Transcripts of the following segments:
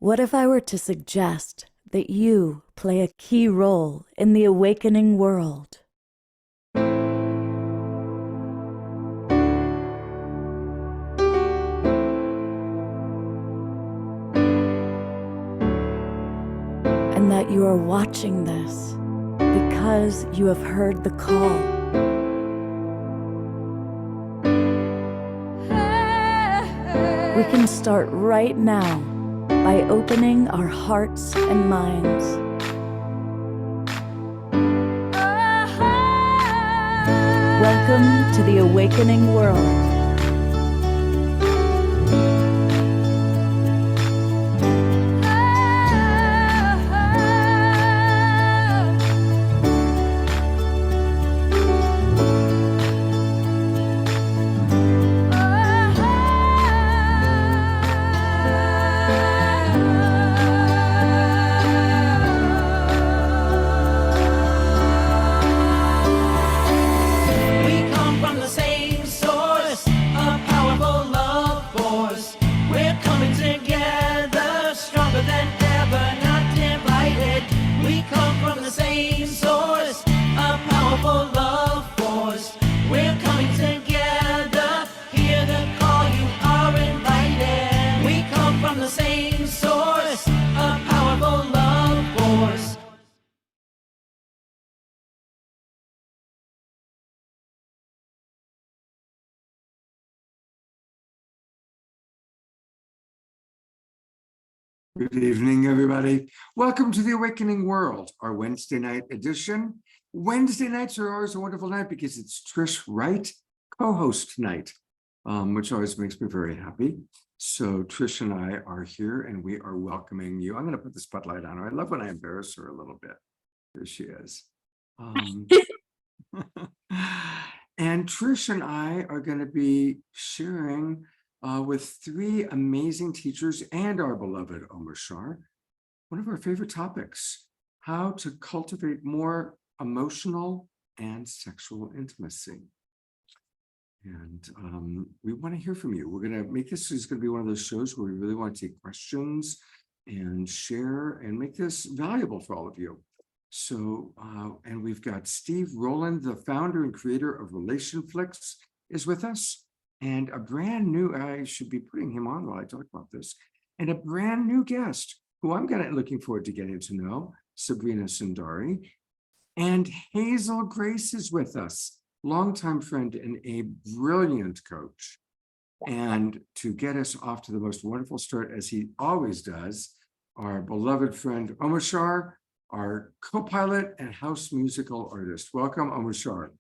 What if I were to suggest that you play a key role in the awakening world? And that you are watching this because you have heard the call. We can start right now by opening our hearts and minds. Welcome to the awakening world. Good evening, everybody. Welcome to the Awakening World, our Wednesday night edition. Wednesday nights are always a wonderful night because it's Trish Wright co-host night, which always makes me very happy. So Trish and I are here and we are welcoming you. I'm going to put the spotlight on her. I love when I embarrass her a little bit. There she is. And Trish and I are going to be sharing with three amazing teachers and our beloved Omar Shar, one of our favorite topics, how to cultivate more emotional and sexual intimacy. And we want to hear from you. We're going to make this is going to be one of those shows where we really want to take questions and share and make this valuable for all of you. So, and we've got Steve Rowland, the founder and creator of RelationFlix, is with us. And a brand new, I should be putting him on while I talk about this, and a brand new guest who I'm looking forward to getting to know, Sabrina Sundari. And Hazel Grace is with us, longtime friend and a brilliant coach. And to get us off to the most wonderful start, as he always does, our beloved friend Omar Shar, our co-pilot and house musical artist. Welcome, Omar Shar.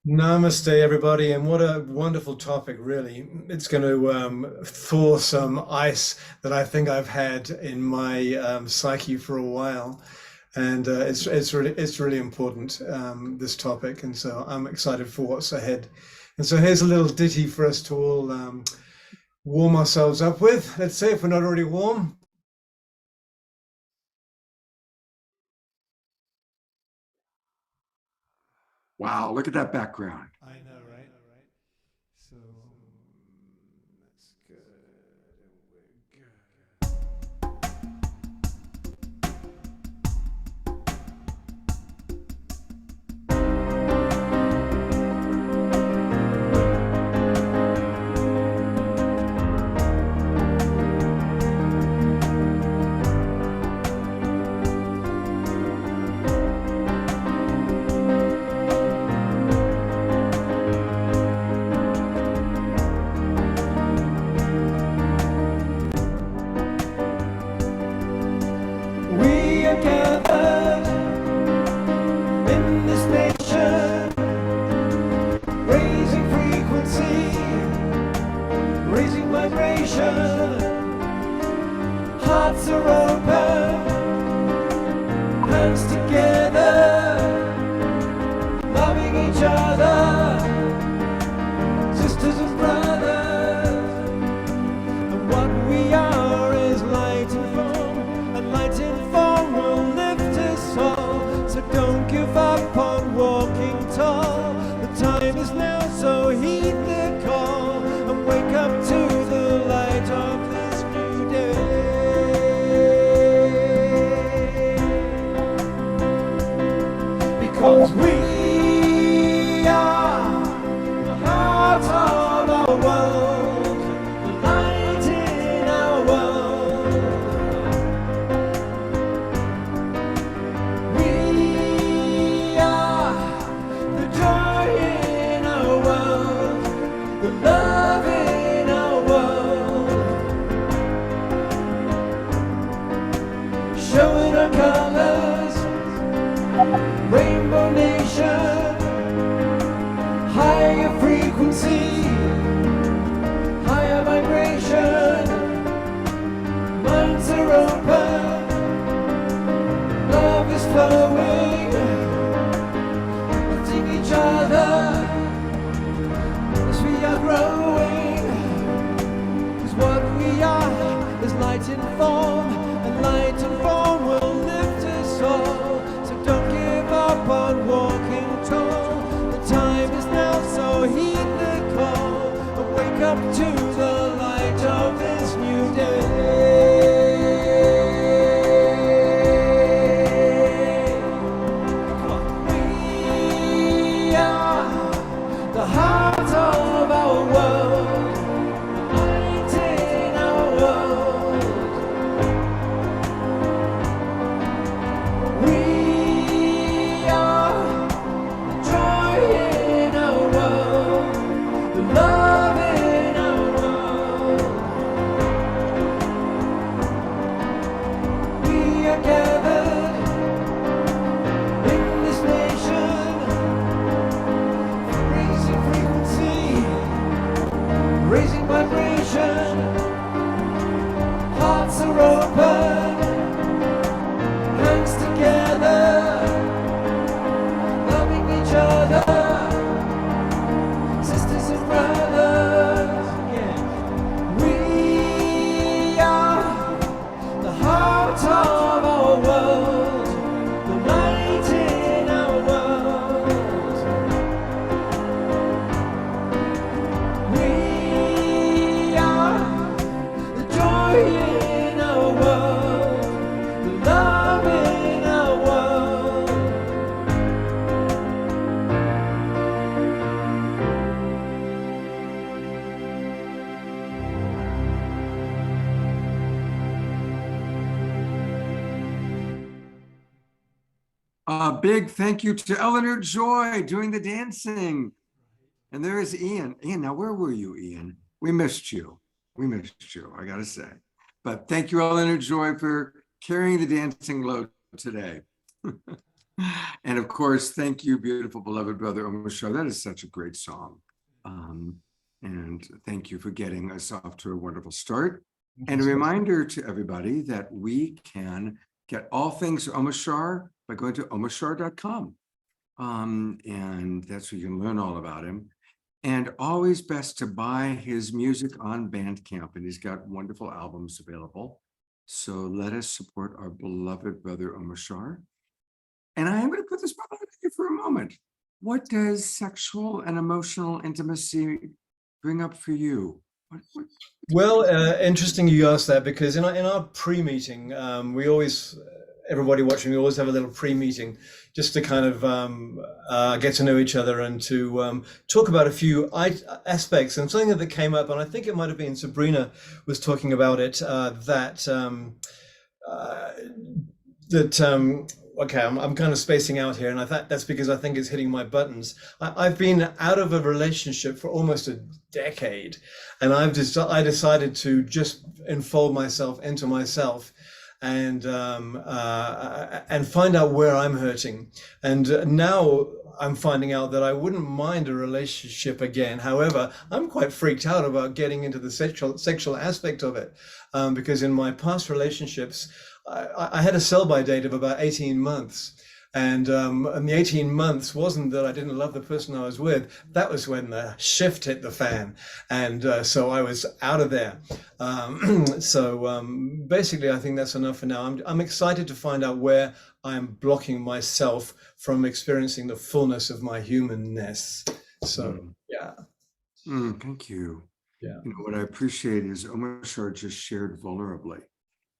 Namaste, everybody, and what a wonderful topic, really. It's going to thaw some ice that I think I've had in my psyche for a while, and it's really important, this topic, and so I'm excited for what's ahead. And so here's a little ditty for us to all warm ourselves up with. Let's see if we're not already warm. Wow, look at that background. I know, right? So that's good. Hearts are open, hands together, loving each other, sisters and brothers. And what we are is light and foam, and light and foam will lift us all. So don't give up on walking tall. The time is now, so heed the call and wake up to the light of this new day. showing our colors, Rainbow Nation, higher frequency, higher vibration, minds are open, love is flowing, lifting each other as we are growing, 'cause what we are is light in form, and light in form will lift us all. So don't give up on walking tall. The time is now, so heed the call, and wake up to the light of this new day. Come on. We are the heart of our world, light in our world. We are the joy in our world, the love in our world. We are gathered in this nation, raising frequency, raising vibration, hearts are open, hands together, loving each other, sisters and brothers, yeah. We are the heart of our world, the light in our world. We are the joy in our world, the love in our world. A big thank you to Eleanor Joy doing the dancing. And there is Ian. Ian, now where were you, Ian? We missed you. We missed you, I gotta say. But thank you, Eleanor Joy, for carrying the dancing load today. And of course, thank you, beautiful beloved brother Omashar. That is such a great song. And thank you for getting us off to a wonderful start. And a reminder to everybody that we can get all things Omashar by going to omashar.com. And that's where you can learn all about him. And always best to buy his music on Bandcamp, and he's got wonderful albums available. So let us support our beloved brother Omashar. And I am going to put this brother on you for a moment. What does sexual and emotional intimacy bring up for you? Well, interesting you asked that, because in our pre-meeting, we always, everybody watching, we always have a little pre-meeting just to kind of get to know each other and to talk about a few aspects. And something that came up, and I think it might have been Sabrina was talking about it, okay, I'm kind of spacing out here, and that's because I think it's hitting my buttons. I've been out of a relationship for almost a decade, and I decided to just enfold myself into myself and find out where I'm hurting. And now I'm finding out that I wouldn't mind a relationship again. However, I'm quite freaked out about getting into the sexual aspect of it, because in my past relationships, I had a sell-by date of about 18 months. And the 18 months wasn't that I didn't love the person I was with. That was when the shift hit the fan. And so I was out of there. Basically, I think that's enough for now. I'm excited to find out where I'm blocking myself from experiencing the fullness of my humanness. So, yeah. Thank you. Yeah. You know, what I appreciate is Omashar just shared vulnerably.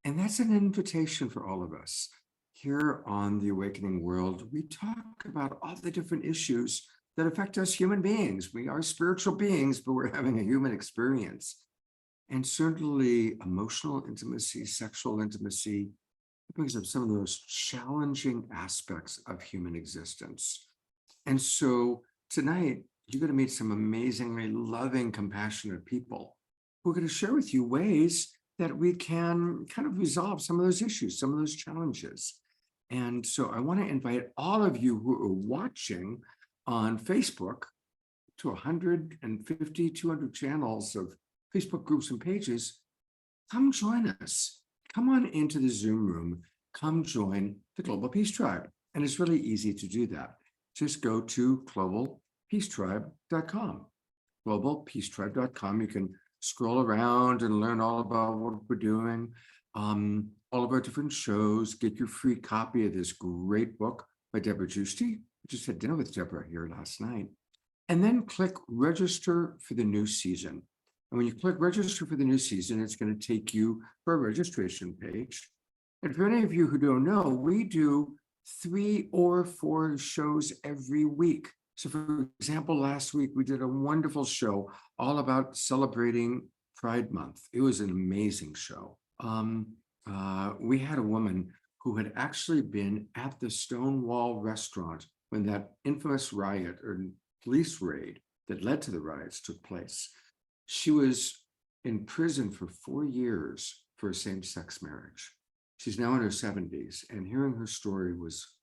And that's an invitation for all of us. Here on The Awakening World, we talk about all the different issues that affect us human beings. We are spiritual beings, but we're having a human experience. And certainly emotional intimacy, sexual intimacy, it brings up some of those challenging aspects of human existence. And so tonight, you're going to meet some amazingly loving, compassionate people who are going to share with you ways that we can kind of resolve some of those issues, some of those challenges. And so I want to invite all of you who are watching on Facebook to 150, 200 channels of Facebook groups and pages. Come join us. Come on into the Zoom room. Come join the Global Peace Tribe. And it's really easy to do that. Just go to globalpeacetribe.com. globalpeacetribe.com. You can scroll around and learn all about what we're doing, all of our different shows, get your free copy of this great book by Deborah Giusti. I just had dinner with Deborah here last night. And then click register for the new season. And when you click register for the new season, it's going to take you for a registration page. And for any of you who don't know, we do 3 or 4 shows every week. So for example, last week we did a wonderful show all about celebrating Pride Month. It was an amazing show. We had a woman who had actually been at the Stonewall restaurant when that infamous riot or police raid that led to the riots took place. She was in prison for 4 years for a same-sex marriage. She's now in her 70s, and hearing her story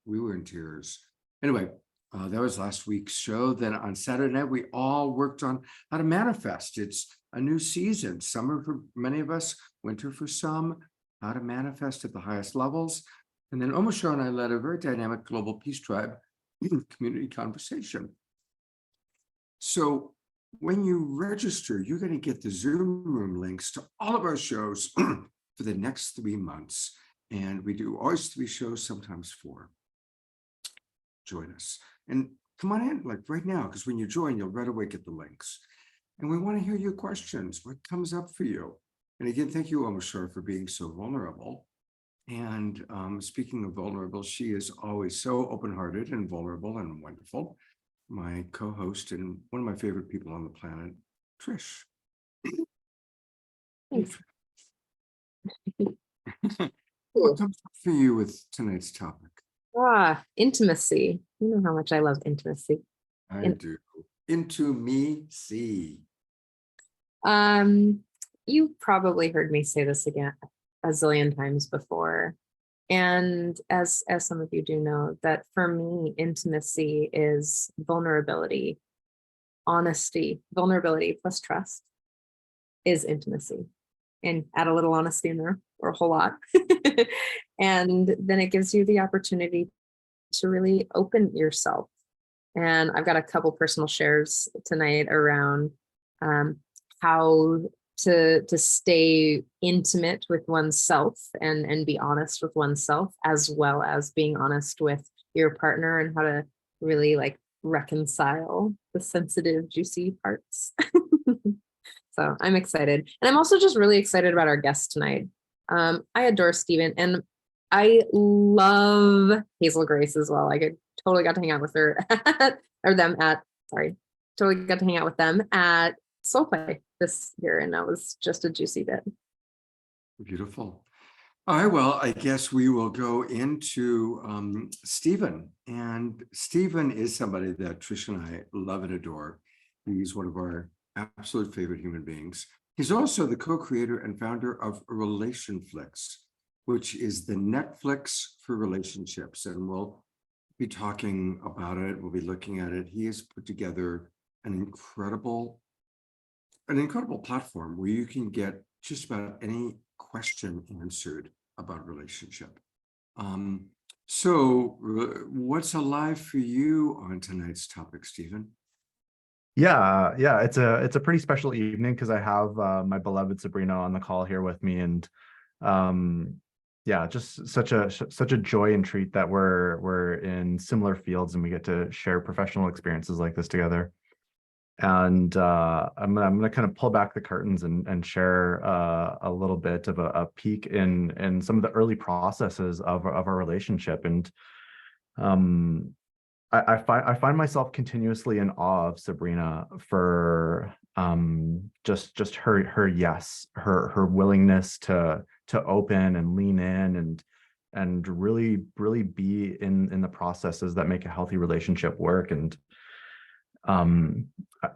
we were in tears. Anyway, that was last week's show. Then on Saturday night, we all worked on how to manifest. It's a new season, summer for many of us, winter for some, how to manifest at the highest levels. And then Omashar and I led a very dynamic Global Peace Tribe community conversation. So when you register, you're going to get the Zoom room links to all of our shows for the next 3 months. And we do always 3 shows, sometimes 4. Join us. And come on in, like right now, because when you join, you'll right away get the links. And we want to hear your questions. What comes up for you? And again, thank you, Omashar, for being so vulnerable. And speaking of vulnerable, she is always so open-hearted and vulnerable and wonderful. My co-host and one of my favorite people on the planet, Trish. Thanks. What comes up for you with tonight's topic? Intimacy. You know how much I love intimacy. I do. Into me, see. You probably heard me say this again a zillion times before. And as some of you do know, that for me, intimacy is vulnerability, honesty, vulnerability plus trust is intimacy. And add a little honesty in there, or a whole lot. And then it gives you the opportunity to really open yourself. And I've got a couple personal shares tonight around how to stay intimate with oneself and be honest with oneself, as well as being honest with your partner, and how to really like reconcile the sensitive, juicy parts. So I'm excited. And I'm also just really excited about our guest tonight. I adore Stephen, and I love Hazel Grace as well. I totally got to hang out with her totally got to hang out with them at Soul Play this year, and that was just a juicy bit. Beautiful. All right, well, I guess we will go into Stephen. And Stephen is somebody that Trish and I love and adore. He's one of our absolute favorite human beings. He's also the co-creator and founder of Relationflix, which is the Netflix for relationships. And we'll be talking about it. We'll be looking at it. He has put together an incredible platform where you can get just about any question answered about relationship. So what's alive for you on tonight's topic, Stephen? Yeah, it's a pretty special evening because I have my beloved Sabrina on the call here with me, and just such a joy and treat that we're in similar fields and we get to share professional experiences like this together. And I'm gonna kind of pull back the curtains and share a little bit of a peek in some of the early processes of our relationship. And I find myself continuously in awe of Sabrina for just her yes, her willingness to open and lean in and really be in the processes that make a healthy relationship work. And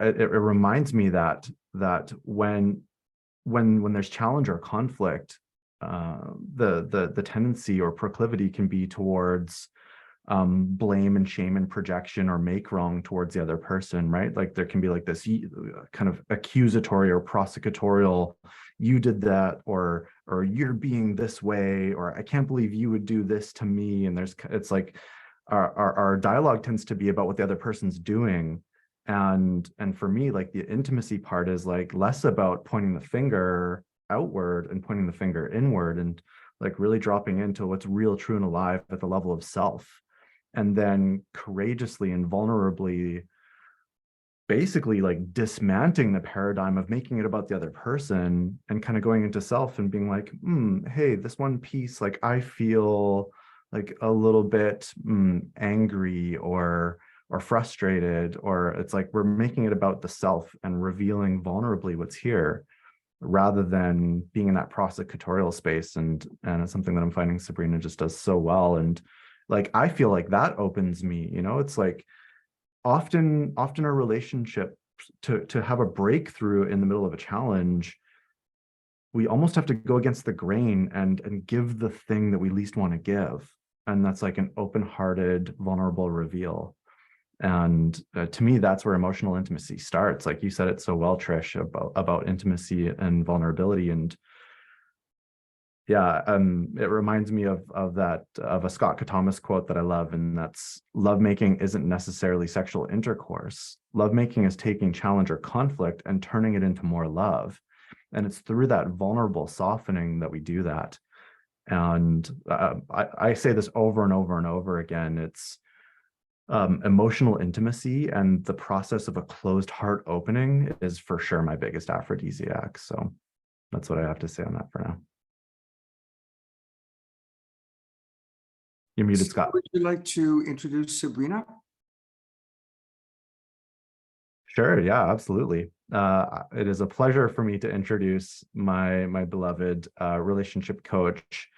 it reminds me that when when there's challenge or conflict, the tendency or proclivity can be towards blame and shame and projection or make wrong towards the other person, right? Like there can be like this kind of accusatory or prosecutorial, you did that, or you're being this way, or I can't believe you would do this to me. And it's like our dialogue tends to be about what the other person's doing. And for me, like the intimacy part is like less about pointing the finger outward and pointing the finger inward, and like really dropping into what's real, true, and alive at the level of self. And then courageously and vulnerably, basically like dismantling the paradigm of making it about the other person and kind of going into self and being like, hey, this one piece, like I feel like a little bit angry or frustrated, or it's like we're making it about the self and revealing vulnerably what's here, rather than being in that prosecutorial space. And it's something that I'm finding Sabrina just does so well. And like I feel like that opens me, it's like often our relationship to have a breakthrough in the middle of a challenge, we almost have to go against the grain and give the thing that we least want to give. And that's like an open-hearted, vulnerable reveal. And to me, that's where emotional intimacy starts. Like you said it so well, Trish, about intimacy and vulnerability. And yeah, it reminds me of a Scott Catamas quote that I love, and that's, lovemaking isn't necessarily sexual intercourse. Lovemaking is taking challenge or conflict and turning it into more love. And it's through that vulnerable softening that we do that. And I say this over and over and over again. It's emotional intimacy and the process of a closed heart opening is for sure my biggest aphrodisiac. So that's what I have to say on that for now. You're muted, Scott. Would you like to introduce Sabrina? Sure, yeah, absolutely. It is a pleasure for me to introduce my beloved relationship coach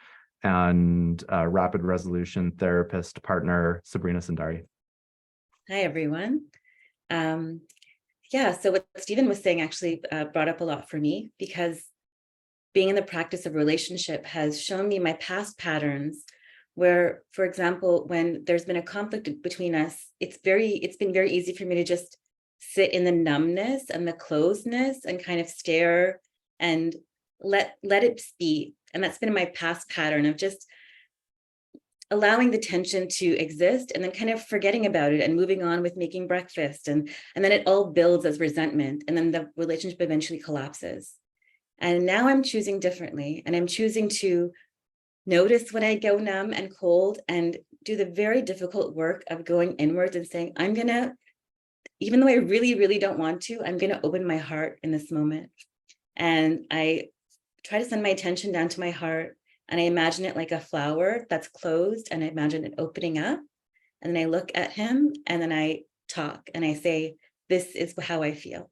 and rapid resolution therapist partner, Sabrina Sundari. Hi, everyone. Yeah, so what Stephen was saying actually brought up a lot for me, because being in the practice of relationship has shown me my past patterns where, for example, when there's been a conflict between us, it's been very easy for me to just sit in the numbness and the closedness and kind of stare and let it be. And that's been my past pattern of just allowing the tension to exist and then kind of forgetting about it and moving on with making breakfast. And then it all builds as resentment. And then the relationship eventually collapses. And now I'm choosing differently. And I'm choosing to notice when I go numb and cold and do the very difficult work of going inwards and saying, I'm going to, even though I really, really don't want to, I'm going to open my heart in this moment. And I try to send my attention down to my heart. And I imagine it like a flower that's closed, and I imagine it opening up. And then I look at him and then I talk and I say, this is how I feel.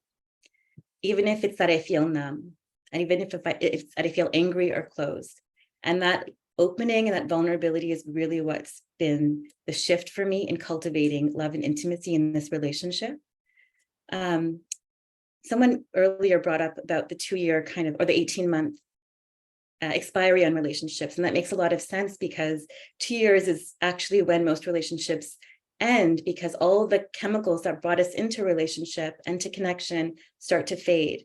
Even if it's that I feel numb, and even if it's that I feel angry or closed. And that opening and that vulnerability is really what's been the shift for me in cultivating love and intimacy in this relationship. Someone earlier brought up about the 2-year kind of, or the 18-month expiry on relationships. And that makes a lot of sense, because 2 years is actually when most relationships end, because all the chemicals that brought us into relationship and to connection start to fade.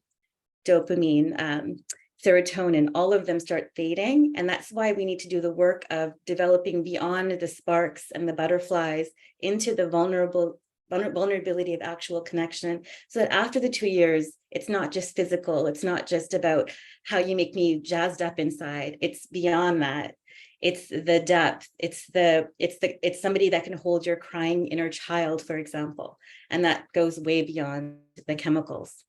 Dopamine, serotonin, all of them start fading. And that's why we need to do the work of developing beyond the sparks and the butterflies into the vulnerability of actual connection, so that after the 2 years, it's not just physical. It's not just about how you make me jazzed up inside. It's beyond that. It's the depth. It's somebody that can hold your crying inner child, for example. And that goes way beyond the chemicals.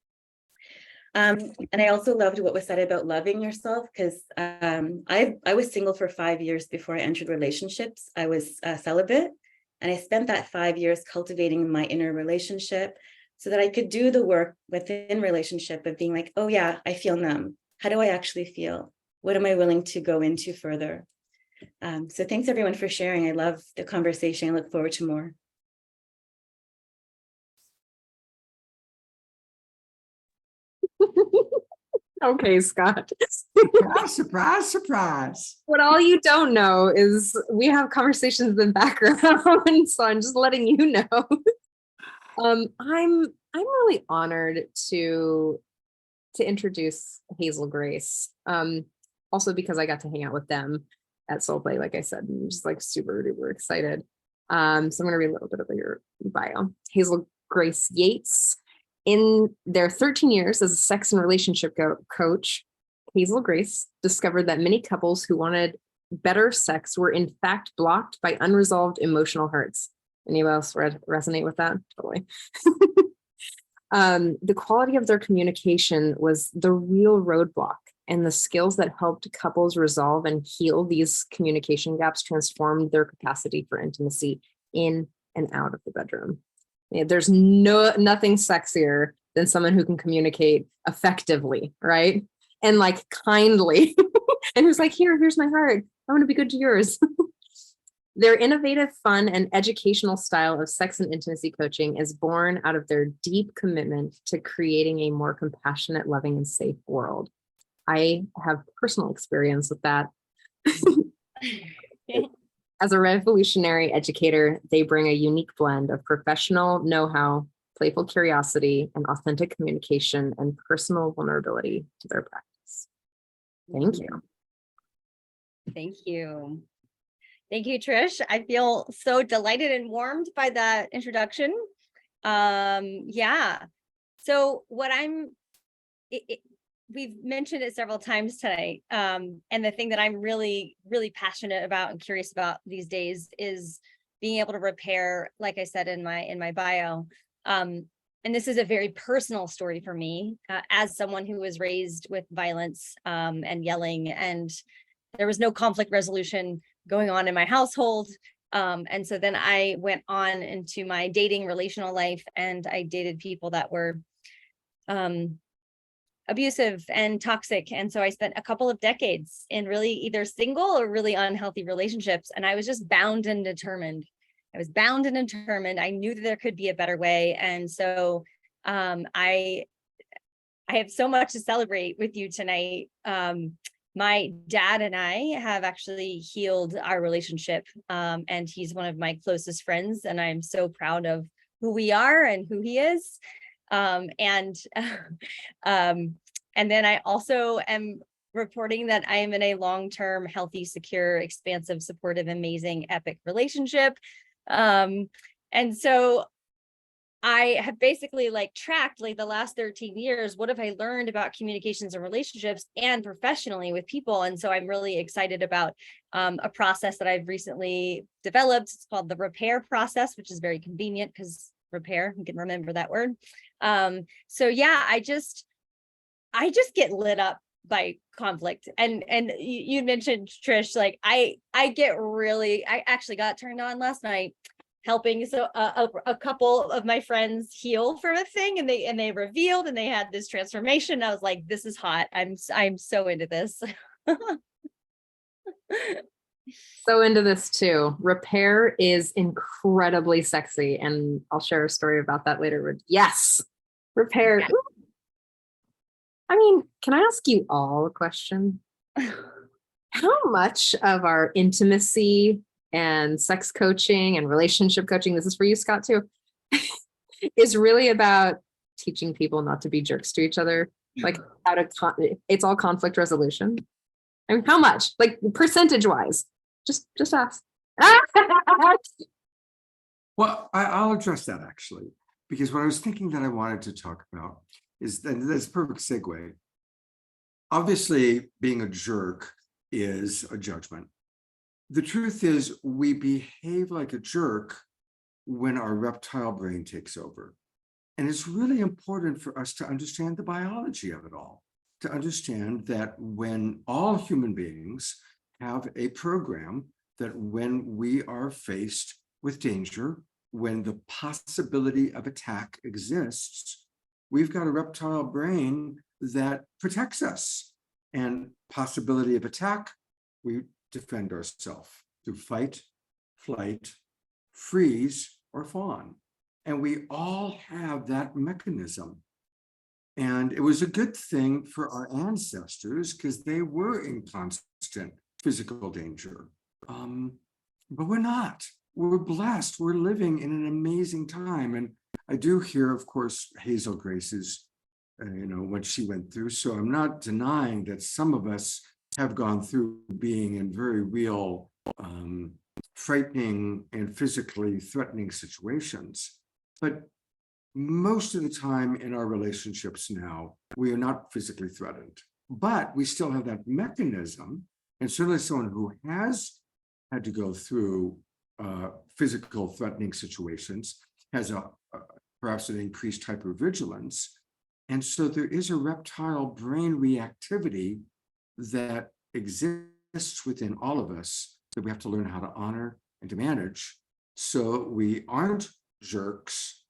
And I also loved what was said about loving yourself, because I was single for 5 years before I entered relationships. I was celibate, and I spent that 5 years cultivating my inner relationship so that I could do the work within relationship of being like, oh yeah, I feel numb. How do I actually feel? What am I willing to go into further? So thanks everyone for sharing. I love the conversation. I look forward to more. Okay, Scott. Surprise, surprise, surprise. What all you don't know is we have conversations in the background, so I'm just letting you know. I'm really honored to introduce Hazel Grace. Also because I got to hang out with them at SelfLove, like I said, I'm just like super duper excited. So I'm gonna read a little bit of your bio. Hazel Grace Yates. In their 13 years as a sex and relationship coach, Hazel Grace discovered that many couples who wanted better sex were in fact blocked by unresolved emotional hurts. Anyone else resonate with that? Totally. The quality of their communication was the real roadblock, and the skills that helped couples resolve and heal these communication gaps transformed their capacity for intimacy in and out of the bedroom. Yeah, there's nothing sexier than someone who can communicate effectively, right? And like kindly, and who's like, here's my heart. I want to be good to yours. Their innovative, fun, and educational style of sex and intimacy coaching is born out of their deep commitment to creating a more compassionate, loving, and safe world. I have personal experience with that. As a revolutionary educator, they bring a unique blend of professional know-how, playful curiosity, and authentic communication and personal vulnerability to their practice. Thank you. Thank you. Thank you, Trish. I feel so delighted and warmed by that introduction. Yeah. So what we've mentioned it several times tonight. And the thing that I'm really, really passionate about and curious about these days is being able to repair, like I said in my bio. And this is a very personal story for me, as someone who was raised with violence and yelling, and there was no conflict resolution going on in my household. And so then I went on into my dating relational life, and I dated people that were abusive and toxic. And so I spent a couple of decades in really either single or really unhealthy relationships. And I was just bound and determined. I was bound and determined. I knew that there could be a better way. And so I have so much to celebrate with you tonight. My dad and I have actually healed our relationship, and he's one of my closest friends, and I'm so proud of who we are and who he is. And then I also am reporting that I am in a long-term, healthy, secure, expansive, supportive, amazing, epic relationship. And so I have basically like tracked like the last 13 years, what have I learned about communications and relationships and professionally with people? And so I'm really excited about a process that I've recently developed. It's called the repair process, which is very convenient because repair, you can remember that word. So yeah, I just get lit up by conflict. And you mentioned, Trish, like I actually got turned on last night helping a couple of my friends heal from a thing, and they revealed and they had this transformation. I was like, this is hot. I'm so into this. So into this too. Repair is incredibly sexy, and I'll share a story about that later. Yes, repair. Yeah. I mean, can I ask you all a question? How much of our intimacy and sex coaching and relationship coaching, this is for you, Scott, too, is really about teaching people not to be jerks to each other? Like how to, it's all conflict resolution. I mean, how much? Like percentage wise? Just ask. Well, I'll address that actually, because what I was thinking that I wanted to talk about is that that's a perfect segue. Obviously, being a jerk is a judgment. The truth is, we behave like a jerk when our reptile brain takes over. And it's really important for us to understand the biology of it all, to understand that when all human beings have a program that when we are faced with danger, when the possibility of attack exists, we've got a reptile brain that protects us. And possibility of attack, we defend ourselves through fight, flight, freeze, or fawn. And we all have that mechanism. And it was a good thing for our ancestors because they were in constant physical danger. But we're not. We're blessed. We're living in an amazing time. And I do hear, of course, Hazel Grace's, what she went through. So I'm not denying that some of us have gone through being in very real, frightening and physically threatening situations. But most of the time in our relationships now, we are not physically threatened, but we still have that mechanism. And certainly someone who has had to go through physical threatening situations has perhaps an increased hypervigilance. And so there is a reptile brain reactivity that exists within all of us that we have to learn how to honor and to manage, so we aren't jerks,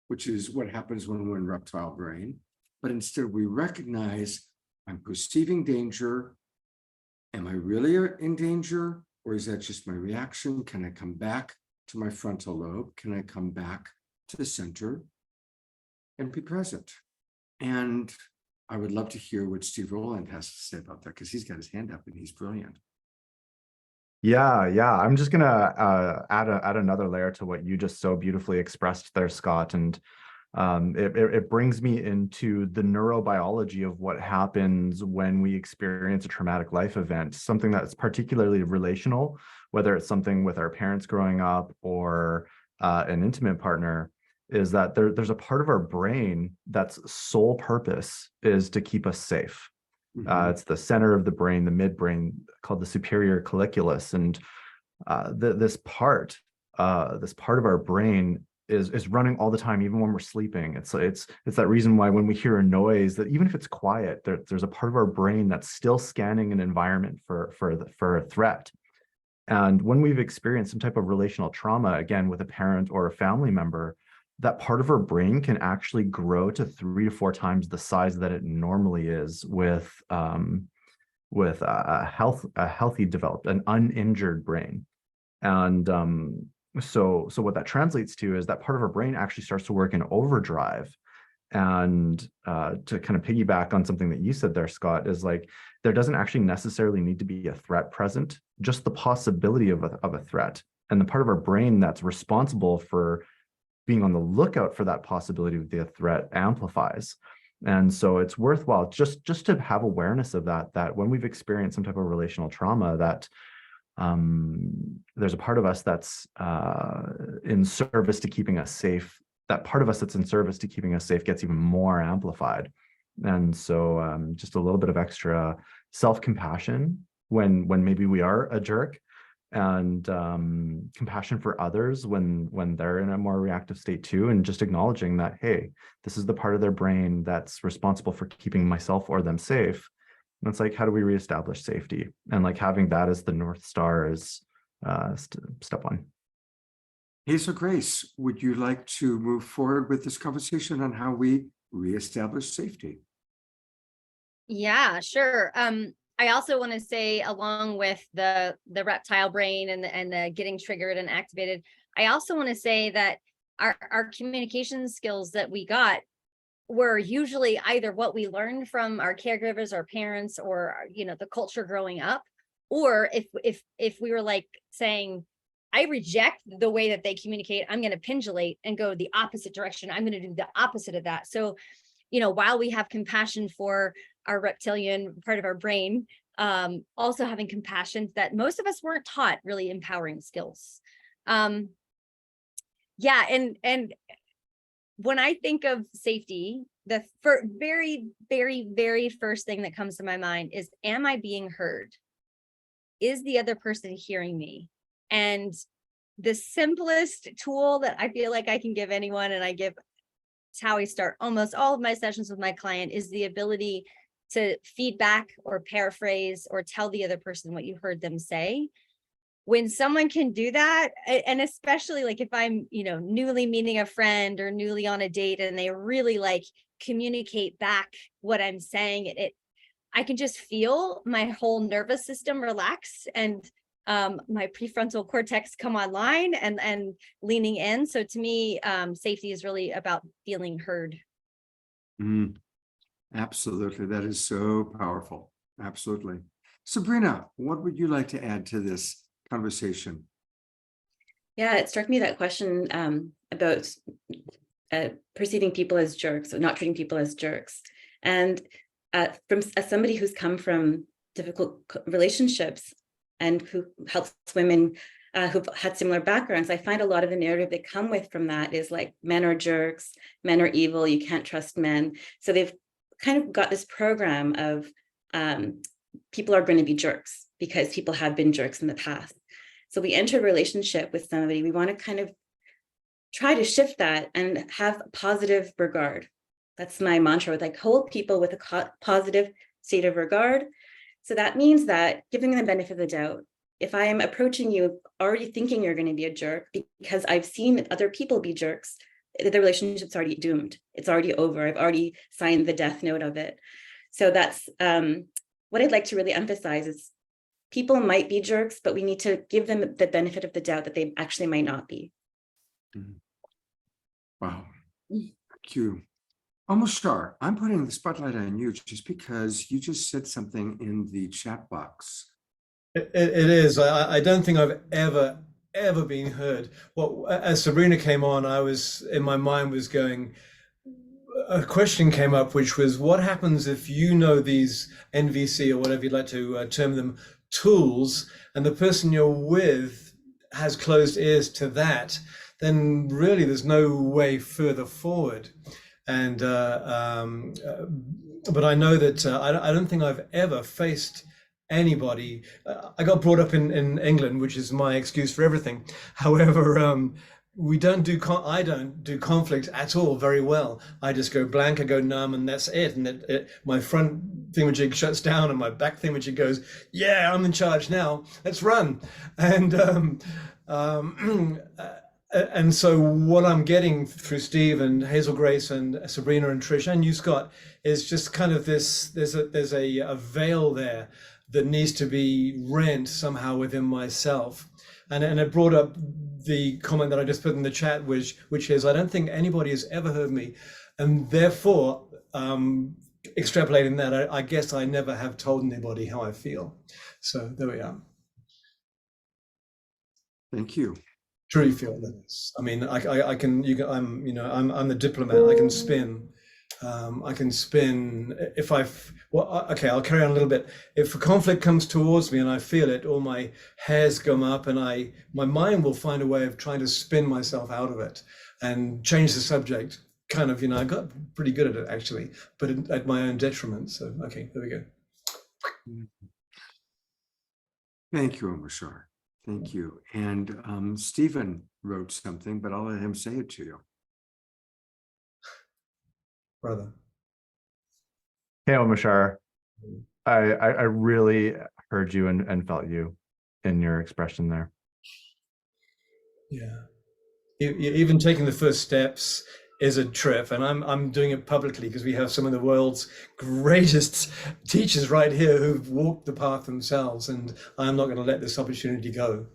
which is what happens when we're in reptile brain, but instead we recognize, I'm perceiving danger. Am I really in danger? Or is that just my reaction? Can I come back to my frontal lobe? Can I come back to the center and be present? And I would love to hear what Steve Rowland has to say about that, because he's got his hand up and he's brilliant. Yeah. I'm just gonna add another layer to what you just so beautifully expressed there, Scott. And it brings me into the neurobiology of what happens when we experience a traumatic life event, something that's particularly relational, whether it's something with our parents growing up or an intimate partner, is that there's a part of our brain that's sole purpose is to keep us safe. It's the center of the brain, the midbrain, called the Superiorcolliculus, and this part of our brain is running all the time, even when we're sleeping. It's that reason why when we hear a noise, that even if it's quiet, there's a part of our brain that's still scanning an environment for a threat. And when we've experienced some type of relational trauma, again with a parent or a family member, that part of our brain can actually grow to 3 to 4 times the size that it normally is with a healthy developed, an uninjured brain. And so what that translates to is that part of our brain actually starts to work in overdrive. And to kind of piggyback on something that you said there, Scott, is like, there doesn't actually necessarily need to be a threat present, just the possibility of a threat. And the part of our brain that's responsible for being on the lookout for that possibility of the threat amplifies. And so it's worthwhile just to have awareness of that when we've experienced some type of relational trauma, that there's a part of us that's in service to keeping us safe. That part of us that's in service to keeping us safe gets even more amplified. And so just a little bit of extra self-compassion when maybe we are a jerk, and compassion for others when they're in a more reactive state too, and just acknowledging that, hey, this is the part of their brain that's responsible for keeping myself or them safe. And it's like, how do we reestablish safety? And like having that as the North Star is step one. Hazel Grace, would you like to move forward with this conversation on how we reestablish safety? Yeah, sure. I also want to say, along with the reptile brain and the getting triggered and activated, I also want to say that our communication skills that we got were usually either what we learned from our caregivers, our parents, or the culture growing up, or if we were like saying, I reject the way that they communicate, I'm going to pendulate and go the opposite direction. I'm going to do the opposite of that. So, while we have compassion for our reptilian part of our brain, also having compassion that most of us weren't taught really empowering skills. And when I think of safety, the very, very, very first thing that comes to my mind is, am I being heard? Is the other person hearing me? And the simplest tool that I feel like I can give anyone, and it's how I start almost all of my sessions with my client, is the ability to feedback or paraphrase or tell the other person what you heard them say. When someone can do that, and especially like if I'm, newly meeting a friend or newly on a date, and they really like communicate back what I'm saying, I can just feel my whole nervous system relax, and my prefrontal cortex come online and leaning in. So to me, safety is really about feeling heard. Mm, absolutely. That is so powerful. Absolutely. Sabrina, what would you like to add to this conversation? Yeah, it struck me that question about perceiving people as jerks or not treating people as jerks. And as somebody who's come from difficult relationships and who helps women who've had similar backgrounds, I find a lot of the narrative they come with from that is like, men are jerks, men are evil, you can't trust men. So they've kind of got this program of people are going to be jerks because people have been jerks in the past. So we enter a relationship with somebody, we want to kind of try to shift that and have positive regard. That's my mantra, with like hold people with a positive state of regard. So that means that giving them the benefit of the doubt. If I am approaching you already thinking you're going to be a jerk because I've seen other people be jerks, the relationship's already doomed. It's already over. I've already signed the death note of it. So that's what I'd like to really emphasize is people might be jerks, but we need to give them the benefit of the doubt that they actually might not be. Wow. Thank you. Almoshar, I'm putting the spotlight on you just because you just said something in the chat box. It is. I don't think I've ever been heard. Well, as Sabrina came on, I was in my mind was going. A question came up, which was, what happens if you know these NVC or whatever you'd like to term them tools, and the person you're with has closed ears to that? Then really, there's no way further forward. And but I know that I don't think I've ever faced anybody. I got brought up in England, which is my excuse for everything. However, I don't do conflict at all very well. I just go blank, I go numb, and that's it. And my front thingamajig shuts down, and my back thingamajig goes, "Yeah, I'm in charge now. Let's run." And so what I'm getting through Steve and Hazel Grace and Sabrina and Trish and you, Scott, is just kind of this, there's a veil there that needs to be rent somehow within myself. And it brought up the comment that I just put in the chat, which is, I don't think anybody has ever heard me. And therefore, extrapolating that, I guess I never have told anybody how I feel. So there we are. Thank you. Truly feel this. I mean, I can, I'm the diplomat. I can spin. If I'll carry on a little bit. If a conflict comes towards me and I feel it, all my hairs come up, and my mind will find a way of trying to spin myself out of it and change the subject. Kind of, I got pretty good at it actually, but at my own detriment. So, okay, there we go. Thank you, Almoshar. Thank you. And Stephen wrote something, but I'll let him say it to you. Brother. Hey, Almoshar. I really heard you and felt you in your expression there. Yeah. Even taking the first steps is a trip, and I'm doing it publicly because we have some of the world's greatest teachers right here who've walked the path themselves, and I'm not going to let this opportunity go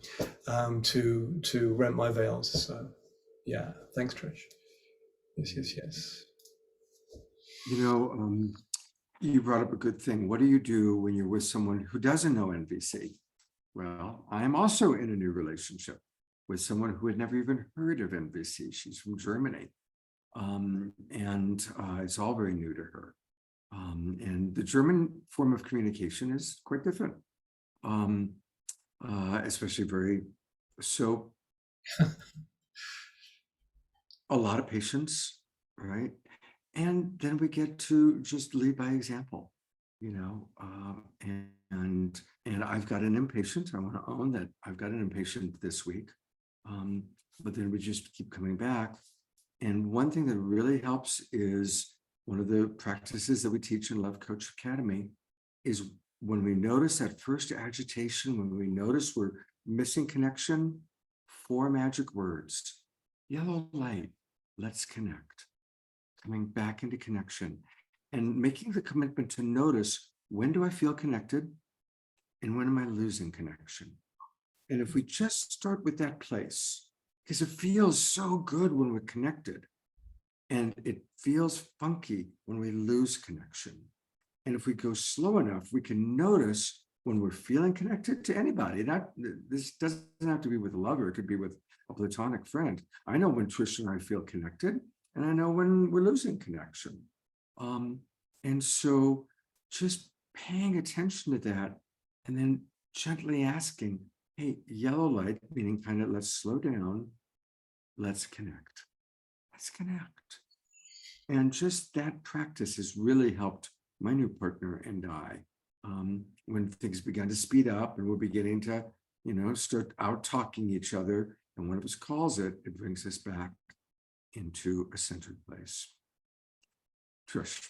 to rent my veils. So yeah, thanks, Trish. Yes. You brought up a good thing. What do you do when you're with someone who doesn't know NVC? Well, I am also in a new relationship with someone who had never even heard of NVC. She's from Germany. It's all very new to her. And the German form of communication is quite different, especially so a lot of patience, right? And then we get to just lead by example, and I've got an impatient. I want to own that I've got an impatient this week, but then we just keep coming back. And one thing that really helps is one of the practices that we teach in Love Coach Academy is when we notice that first agitation, when we notice we're missing connection, 4 magic words: yellow light, let's connect. Coming back into connection and making the commitment to notice, when do I feel connected and when am I losing connection? And if we just start with that place, because it feels so good when we're connected, And it feels funky when we lose connection. And if we go slow enough, we can notice when we're feeling connected to anybody. This doesn't have to be with a lover, it could be with a platonic friend. I know when Trish and I feel connected, and I know when we're losing connection. And so just paying attention to that and then gently asking, hey, yellow light, meaning kind of let's slow down, let's connect. Let's connect. And just that practice has really helped my new partner and I. When things began to speed up and we're beginning to, start out talking each other, and one of us calls it, it brings us back into a centered place. Trish.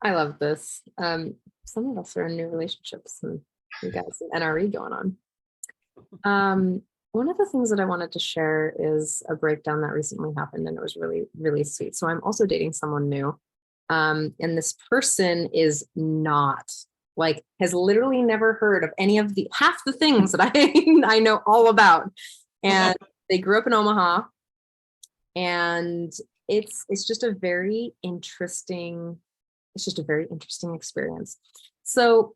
I love this. Some of us are in new relationships, and we got some NRE going on. One of the things that I wanted to share is a breakdown that recently happened, and it was really, really sweet. So I'm also dating someone new. And this person is not, has literally never heard of any of half the things that I know all about. And they grew up in Omaha, and it's just a very interesting experience. So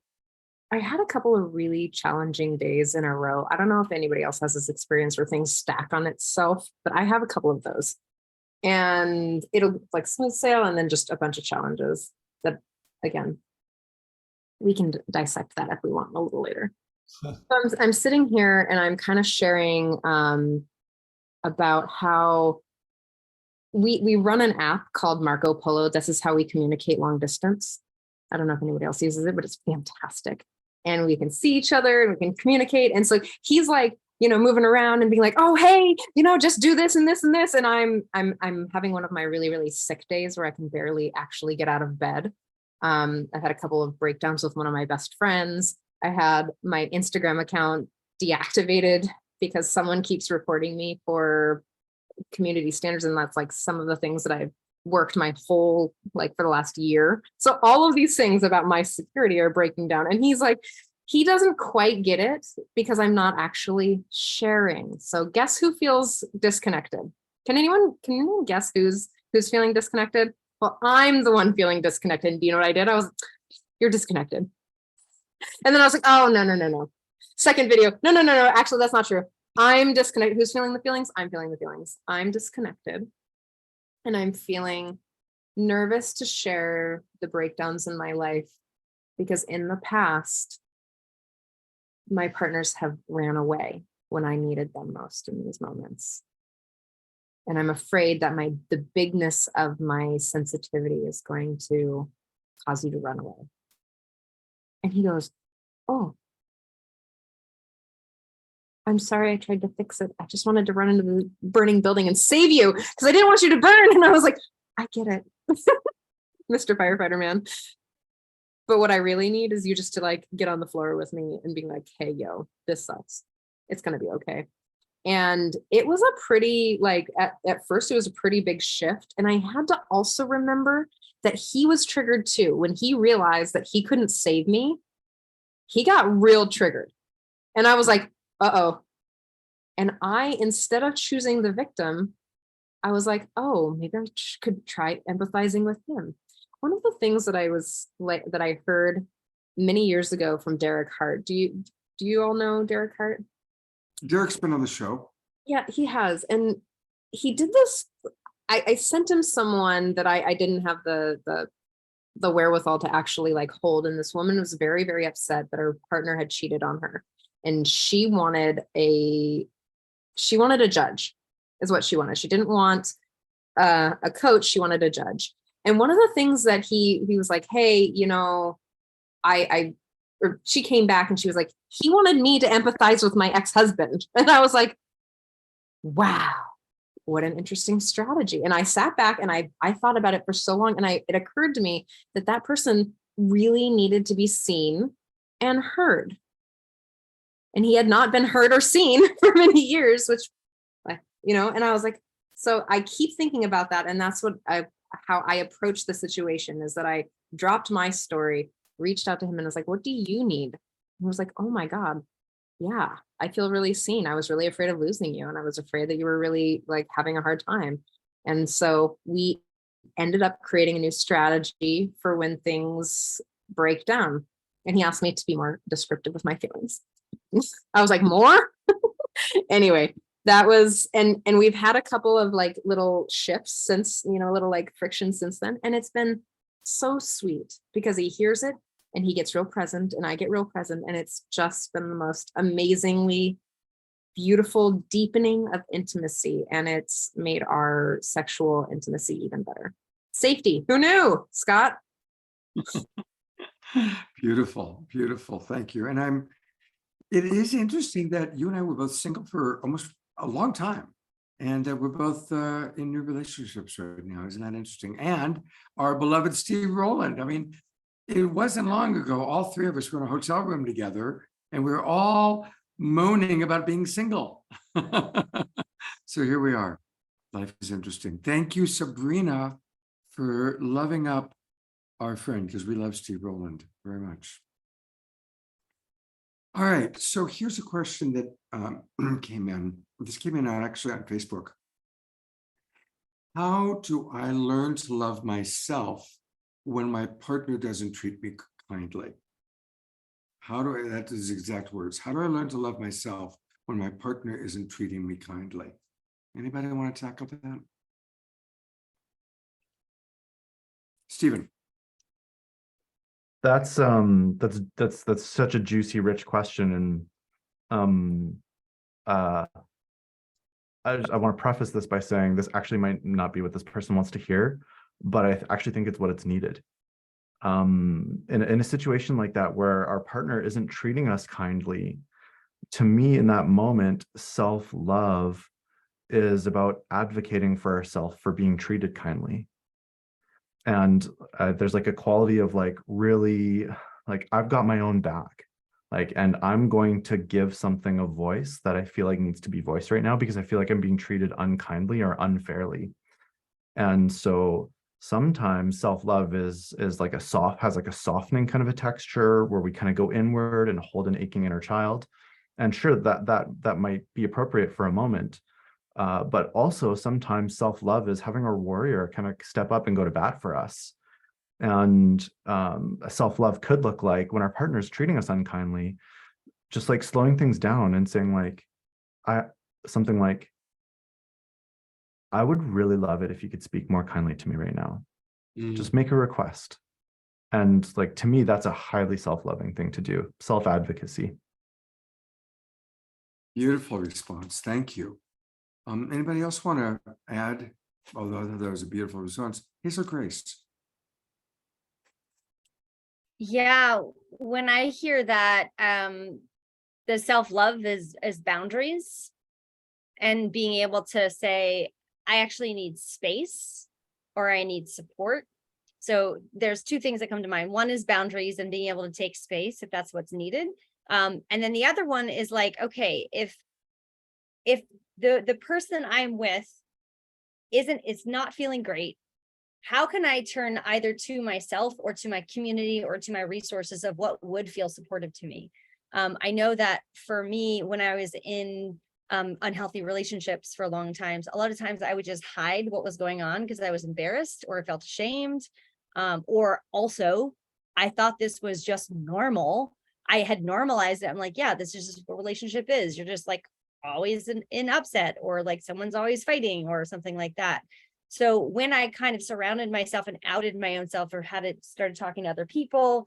I had a couple of really challenging days in a row. I don't know if anybody else has this experience where things stack on itself, but I have a couple of those. And it'll smooth sail and then just a bunch of challenges that, again, we can dissect that if we want a little later. So I'm sitting here and I'm kind of sharing about how we run an app called Marco Polo. This is how we communicate long distance. I don't know if anybody else uses it, but it's fantastic. And we can see each other and we can communicate. And so he's moving around and being like, oh, hey, just do this and this and this. And I'm having one of my really, really sick days where I can barely actually get out of bed. I've had a couple of breakdowns with one of my best friends. I had my Instagram account deactivated because someone keeps reporting me for community standards. And that's some of the things that I've worked my whole, for the last year. So all of these things about my security are breaking down. And he's he doesn't quite get it because I'm not actually sharing. So guess who feels disconnected? Can anyone guess who's feeling disconnected? Well, I'm the one feeling disconnected. And do you know what I did? I was, you're disconnected. And then I was like, oh, no. Second video. No. Actually, that's not true. I'm disconnected. Who's feeling the feelings? I'm feeling the feelings. I'm disconnected. And I'm feeling nervous to share the breakdowns in my life because in the past, my partners have ran away when I needed them most in these moments. And I'm afraid that the bigness of my sensitivity is going to cause you to run away. And he goes, oh, I'm sorry, I tried to fix it. I just wanted to run into the burning building and save you because I didn't want you to burn. And I was like, I get it, Mr. Firefighter Man. But what I really need is you just to get on the floor with me and being like, hey, yo, this sucks. It's going to be okay. And it was a pretty, at first it was a pretty big shift. And I had to also remember that he was triggered too. When he realized that he couldn't save me, he got real triggered. And I was like, uh-oh. And instead of choosing the victim, I was like, oh, maybe I could try empathizing with him. One of the things that I heard many years ago from Derek Hart. Do you all know Derek Hart? Derek's been on the show. Yeah, he has. And he did this. I sent him someone that I didn't have the wherewithal to actually hold. And this woman was very, very upset that her partner had cheated on her. And she wanted a judge is what she wanted. She didn't want a coach. She wanted a judge. And one of the things that he was like, hey, she came back and she was like, he wanted me to empathize with my ex-husband. And I was like, wow, what an interesting strategy. And I sat back and I thought about it for so long. And it occurred to me that person really needed to be seen and heard. And he had not been heard or seen for many years, which, and I was like, so I keep thinking about that. And that's how I approached the situation is that I dropped my story, reached out to him and was like, what do you need? And he was like, oh my God. Yeah, I feel really seen. I was really afraid of losing you. And I was afraid that you were really having a hard time. And so we ended up creating a new strategy for when things break down. And he asked me to be more descriptive of my feelings. I was like, more? Anyway, that was, and we've had a couple of like little shifts since, little like friction since then. And it's been so sweet because he hears it and he gets real present and I get real present. And it's just been the most amazingly beautiful deepening of intimacy. And it's made our sexual intimacy even better. Safety. Who knew, Scott? Beautiful, beautiful. Thank you. And it is interesting that you and I were both single for almost a long time. And we're both in new relationships right now. Isn't that interesting? And our beloved Steve Rowland. I mean, it wasn't long ago, all three of us were in a hotel room together and we were all moaning about being single. So here we are. Life is interesting. Thank you, Sabrina, for loving up our friend, because we love Steve Rowland very much. All right, so here's a question that came in. This came in actually on Facebook. How do I learn to love myself when my partner doesn't treat me kindly? That is exact words. How do I learn to love myself when my partner isn't treating me kindly? Anybody want to tackle that? Stephen. That's such a juicy, rich question. And I want to preface this by saying this actually might not be what this person wants to hear, but I actually think it's what it's needed. In a situation like that where our partner isn't treating us kindly, to me in that moment, self-love is about advocating for ourselves for being treated kindly. And there's like a quality of like really like I've got my own back, like, and I'm going to give something a voice that I feel like needs to be voiced right now because I feel like I'm being treated unkindly or unfairly. And so sometimes self-love is like has like a softening kind of a texture where we kind of go inward and hold an aching inner child. And sure, that might be appropriate for a moment. But also sometimes self-love is having our warrior kind of step up and go to bat for us. And self-love could look like when our partner is treating us unkindly, just like slowing things down and saying like, something like, I would really love it if you could speak more kindly to me right now. Just make a request. And like, to me, that's a highly self-loving thing to do. Self-advocacy. Beautiful response. Thank you. Anybody else want to add? Although that was a beautiful response. Hazel Grace. Yeah, when I hear that, the self-love is boundaries and being able to say, I actually need space or I need support. So there's two things that come to mind. One is boundaries and being able to take space if that's what's needed. And then the other one is like, okay, if the person I'm with is not feeling great, how can I turn either to myself or to my community or to my resources of what would feel supportive to me? I know that for me, when I was in unhealthy relationships for a long time, a lot of times I would just hide what was going on because I was embarrassed or I felt ashamed. Or also I thought this was just normal. I had normalized it. I'm like, yeah, this is just what a relationship is. You're just like always in upset, or like someone's always fighting or something like that. So when I kind of surrounded myself and outed my own self, or started talking to other people,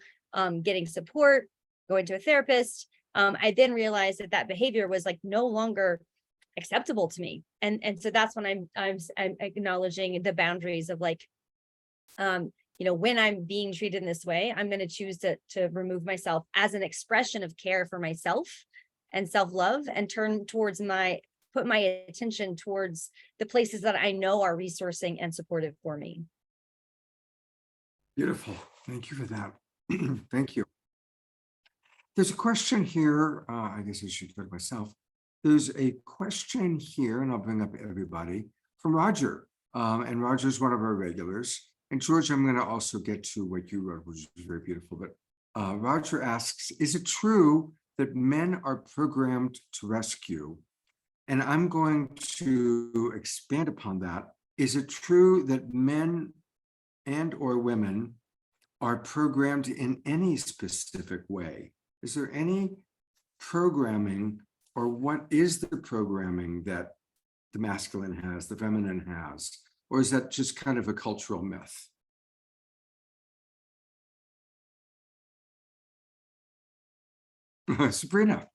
getting support, going to a therapist, I then realized that behavior was like no longer acceptable to me. And so that's when I'm acknowledging the boundaries of like, when I'm being treated in this way, I'm going to choose to remove myself as an expression of care for myself and self-love, and put my attention towards the places that I know are resourcing and supportive for me. Beautiful. Thank you for that. Thank you. There's a question here. I guess I should go to myself. There's a question here, and I'll bring up everybody, from Roger. And Roger's one of our regulars. And George, I'm going to also get to what you wrote, which is very beautiful. But Roger asks, is it true that men are programmed to rescue? And I'm going to expand upon that is it true that men and or women are programmed in any specific way? Is there any programming, or what is the programming that the masculine has, the feminine has? Or is that just kind of a cultural myth? Sabrina.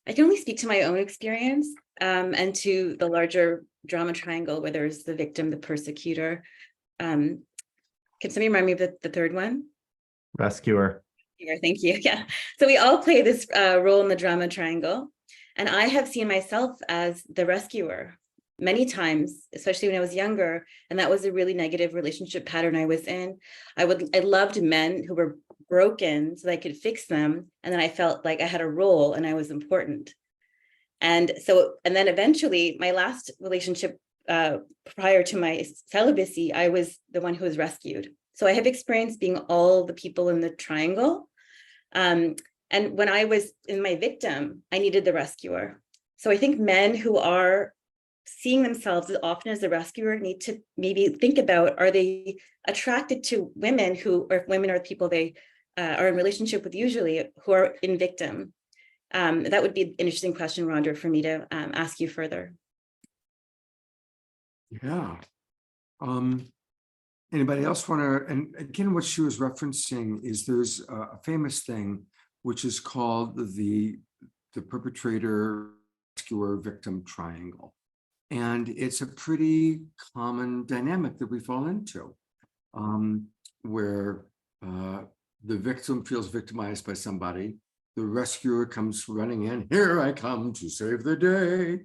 I can only speak to my own experience and to the larger drama triangle where there's the victim, the persecutor. Can somebody remind me of the third one? Rescuer. Thank you. Yeah. So we all play this role in the drama triangle. And I have seen myself as the rescuer many times, especially when I was younger. And that was a really negative relationship pattern I was in. I loved men who were broken so that I could fix them. And then I felt like I had a role and I was important. And then eventually my last relationship prior to my celibacy, I was the one who was rescued. So I have experience being all the people in the triangle. And when I was in my victim, I needed the rescuer. So I think men who are seeing themselves as often as the rescuer need to maybe think about, are they attracted to women who, or if women are the people they are in relationship with usually, who are in victim? That would be an interesting question, Rhonda, for me to ask you further. Yeah. Anybody else want to, and again, what she was referencing is there's a famous thing, which is called the perpetrator, rescuer, victim triangle. And it's a pretty common dynamic that we fall into, where the victim feels victimized by somebody. The rescuer comes running in, here I come to save the day.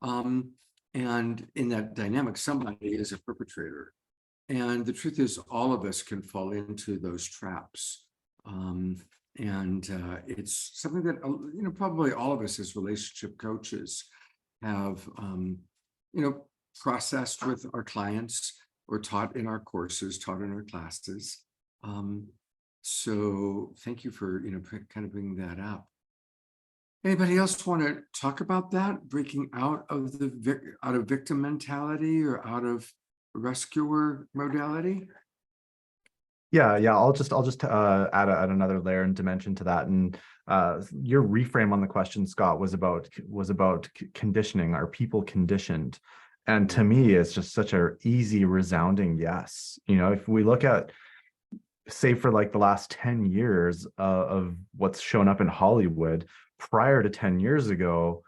And in that dynamic, somebody is a perpetrator. And the truth is, all of us can fall into those traps. It's something that, probably all of us as relationship coaches have, processed with our clients or taught in our courses, taught in our classes. So thank you for, kind of bringing that up. Anybody else want to talk about that? Breaking out of victim mentality or out of rescuer modality? Yeah. I'll just add another layer and dimension to that. And your reframe on the question, Scott, was about conditioning. Are people conditioned? And to me, it's just such an easy, resounding yes. If we look at, say, for like the last 10 years of what's shown up in Hollywood, prior to 10 years ago,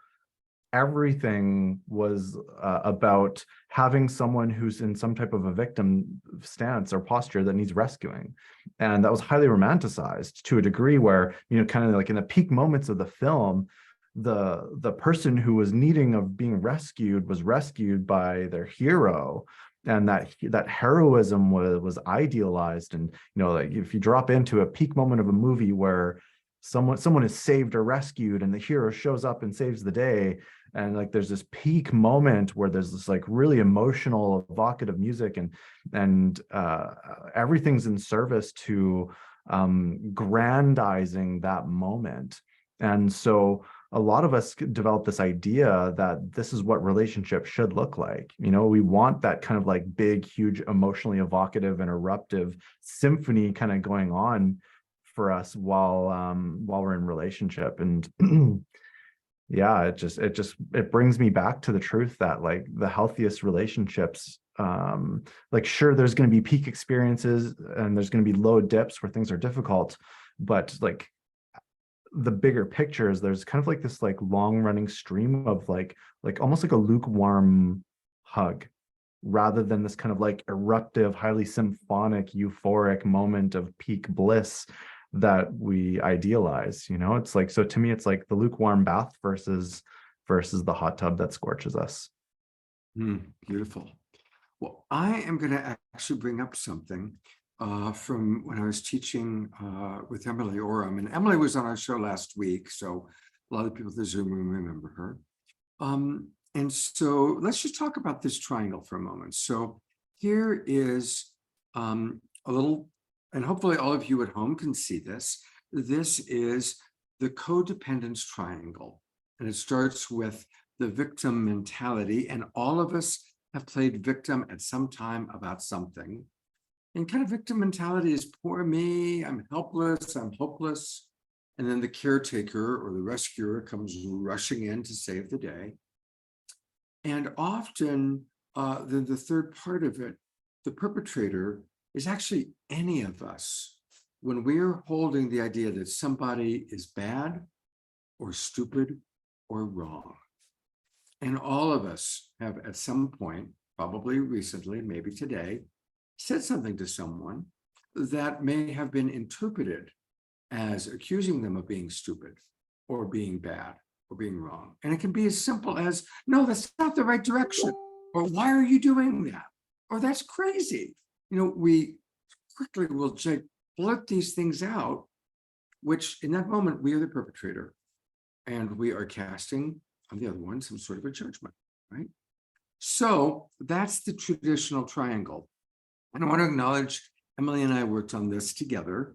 everything was about having someone who's in some type of a victim stance or posture that needs rescuing. And that was highly romanticized to a degree where, kind of like in the peak moments of the film, the person who was needing of being rescued was rescued by their hero. And that heroism was idealized. And, like if you drop into a peak moment of a movie where someone is saved or rescued and the hero shows up and saves the day, and like there's this peak moment where there's this like really emotional, evocative music, and everything's in service to grandizing that moment. And so a lot of us develop this idea that this is what relationships should look like. We want that kind of like big, huge, emotionally evocative and eruptive symphony kind of going on for us while we're in relationship. And yeah, it brings me back to the truth that like the healthiest relationships, like sure, there's going to be peak experiences and there's going to be low dips where things are difficult, but like the bigger picture is there's kind of like this like long running stream of like almost like a lukewarm hug, rather than this kind of like eruptive, highly symphonic, euphoric moment of peak bliss that we idealize. It's like, so to me, it's like the lukewarm bath versus the hot tub that scorches us. Beautiful. Well, I am going to actually bring up something from when I was teaching with Emily Oram, and Emily was on our show last week, so a lot of people in the Zoom room remember her. And so let's just talk about this triangle for a moment. So here is a little, and hopefully all of you at home can see this. This is the codependence triangle, and it starts with the victim mentality, and all of us have played victim at some time about something. And kind of victim mentality is poor me, I'm helpless, I'm hopeless. And then the caretaker or the rescuer comes rushing in to save the day. And often, the third part of it, the perpetrator is actually any of us. When we're holding the idea that somebody is bad or stupid or wrong. And all of us have at some point, probably recently, maybe today, said something to someone that may have been interpreted as accusing them of being stupid or being bad or being wrong. And it can be as simple as, no, that's not the right direction. Or why are you doing that? Or that's crazy. You know, we quickly will just blurt these things out, which in that moment, we are the perpetrator and we are casting on the other one some sort of a judgment, right? So that's the traditional triangle. And I want to acknowledge Emily and I worked on this together.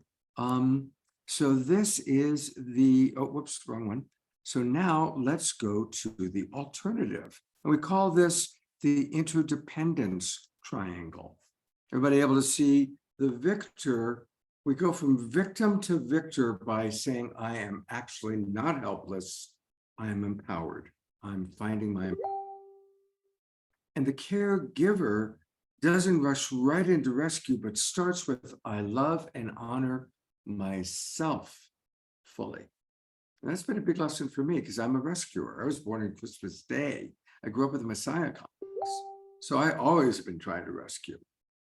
So this is the, oh, whoops, wrong one. So now let's go to the alternative. And we call this the interdependence triangle. Everybody able to see the victor? We go from victim to victor by saying, I am actually not helpless. I am empowered. I'm finding my empowerment. And the caregiver doesn't rush right into rescue, but starts with, I love and honor myself fully. And that's been a big lesson for me because I'm a rescuer. I was born on Christmas Day. I grew up with the Messiah complex. So I always have been trying to rescue.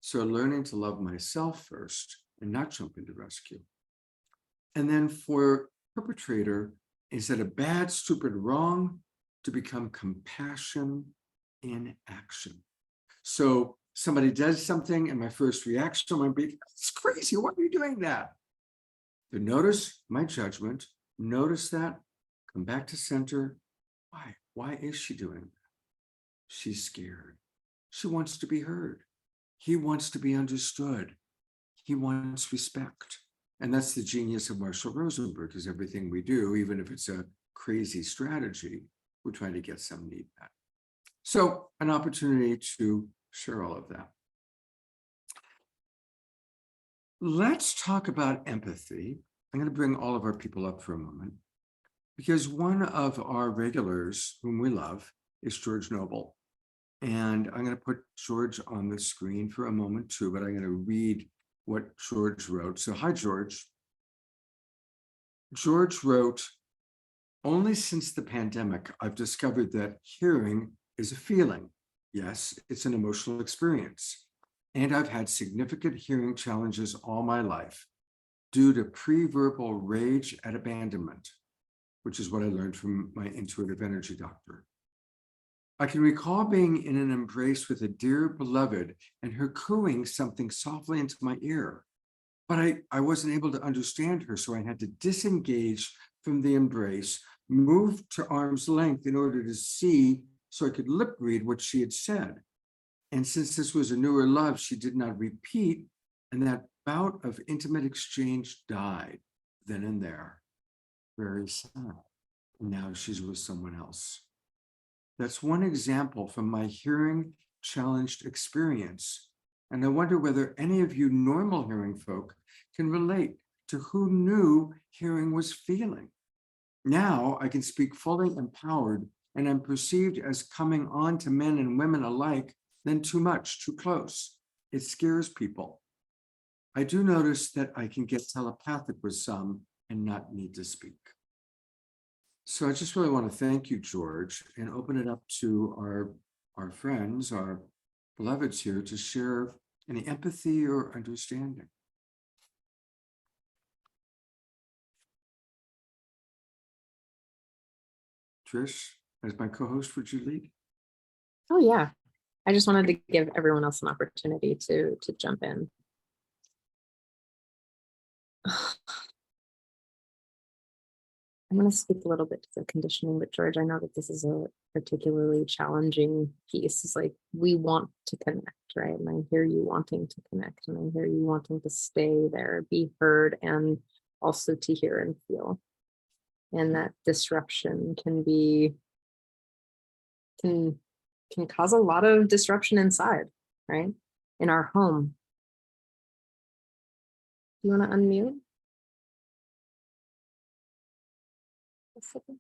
So learning to love myself first and not jump into rescue. And then for perpetrator, instead of bad, stupid, wrong, to become compassion in action. So somebody does something and my first reaction might be, it's crazy, why are you doing that? To notice my judgment, notice that, come back to center. Why is she doing that? She's scared. She wants to be heard. He wants to be understood. He wants respect. And that's the genius of Marshall Rosenberg, is everything we do, even if it's a crazy strategy, we're trying to get some need met. So an opportunity to share all of that. Let's talk about empathy. I'm going to bring all of our people up for a moment, because one of our regulars whom we love is George Noble. And I'm going to put George on the screen for a moment too, but I'm going to read what George wrote. So hi, George. George wrote, only since the pandemic, I've discovered that hearing is a feeling. Yes, it's an emotional experience. And I've had significant hearing challenges all my life due to pre-verbal rage at abandonment, which is what I learned from my intuitive energy doctor. I can recall being in an embrace with a dear beloved and her cooing something softly into my ear, but I wasn't able to understand her, so I had to disengage from the embrace, move to arm's length in order to see, so I could lip read what she had said. And since this was a newer love, she did not repeat, and that bout of intimate exchange died then and there. Very sad. Now she's with someone else. That's one example from my hearing challenged experience. And I wonder whether any of you normal hearing folk can relate to who knew hearing was feeling. Now I can speak fully empowered, and I'm perceived as coming on to men and women alike than too much, too close. It scares people. I do notice that I can get telepathic with some and not need to speak. So I just really want to thank you, George, and open it up to our friends, our beloveds here, to share any empathy or understanding. Trish, as my co-host, would you lead? Oh yeah. I just wanted to give everyone else an opportunity to jump in. I'm going to speak a little bit to the conditioning, but George, I know that this is a particularly challenging piece. It's like we want to connect, right? And I hear you wanting to connect, and I hear you wanting to stay there, be heard, and also to hear and feel. And that disruption can be can cause a lot of disruption inside, right? In our home. You want to unmute? A second.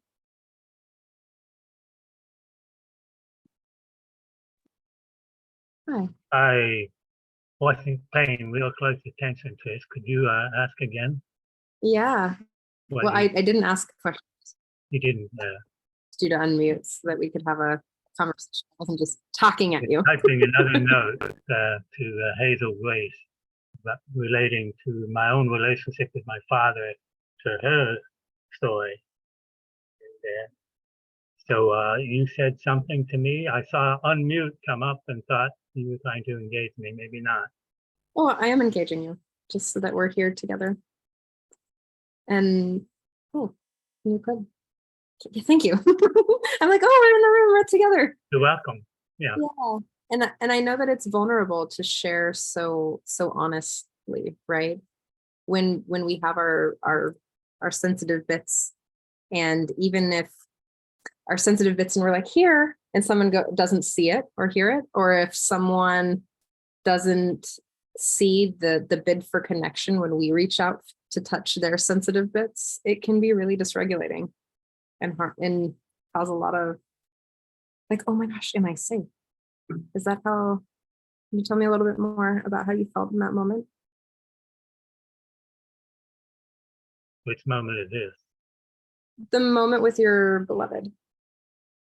Hi. I wasn't paying real close attention to this. Could you ask again? Yeah. What Well, I didn't ask questions you didn't due to unmute so that we could have a conversation. I wasn't just talking at you. typing another note to Hazel Grace relating to my own relationship with my father, to her story. And, so you said something to me. I saw unmute come up and thought you were trying to engage me. Maybe not. Oh, I am engaging you just so that we're here together. And oh, you could. Thank you. I'm like, oh, we're in the room, we're together. You're welcome. Yeah. Yeah. And I know that it's vulnerable to share so honestly, right? When we have our sensitive bits, and even if our sensitive bits and we're like here, and someone doesn't see it or hear it, or if someone doesn't see the bid for connection when we reach out to touch their sensitive bits, it can be really dysregulating and cause a lot of like, oh my gosh, am I safe? Is that how? Can you tell me a little bit more about how you felt in that moment? Which moment is this? The moment with your beloved.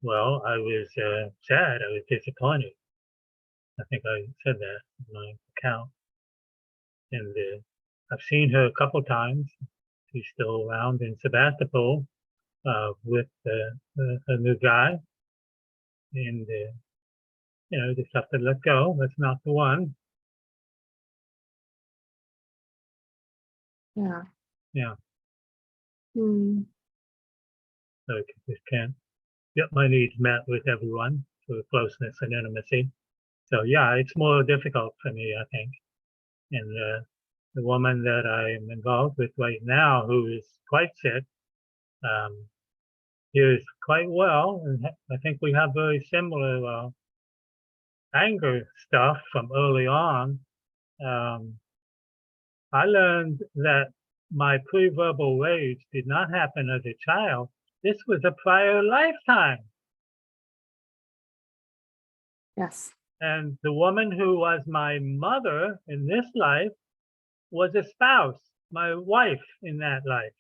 Well, I was sad. I was disappointed. I think I said that in my account. And I've seen her a couple times. She's still around in Sebastopol with a new guy. And, just have to let go. That's not the one. Yeah. Yeah. Hmm. So I just can't get my needs met with everyone for closeness and intimacy. So yeah, it's more difficult for me, I think. And the woman that I am involved with right now, who is quite sick, is quite well, and I think we have very similar anger stuff from early on. I learned that my pre-verbal rage did not happen as a child. This was a prior lifetime. Yes. And the woman who was my mother in this life was a spouse, my wife in that life.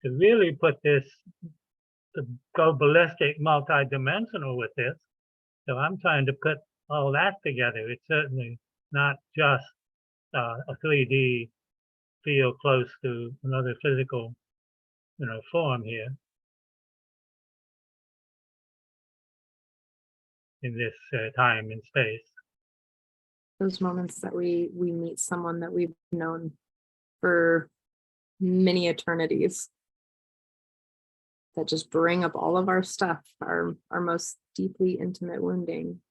To really put this, to go ballistic, multidimensional with this. So I'm trying to put all that together. It's certainly not just a 3D feel close to another physical, form here in this time and space. Those moments that we meet someone that we've known for many eternities, that just bring up all of our stuff, our most deeply intimate wounding.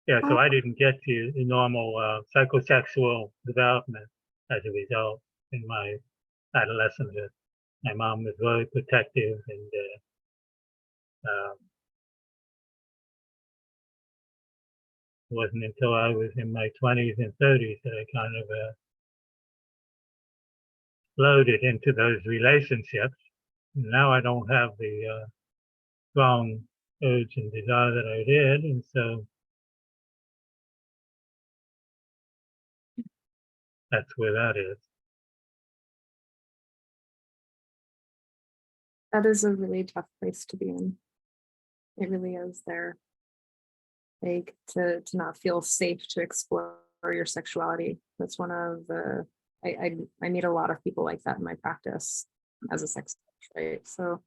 Yeah, so I didn't get to the normal psychosexual development as a result in my adolescenthood. My mom was very protective, and it wasn't until I was in my 20s and 30s that I kind of floated into those relationships. And now I don't have the strong urge and desire that I did, and so that's where that is. That is a really tough place to be in. It really is there. Like to not feel safe to explore your sexuality. That's one of the, I meet a lot of people like that in my practice as a sex coach, right? So.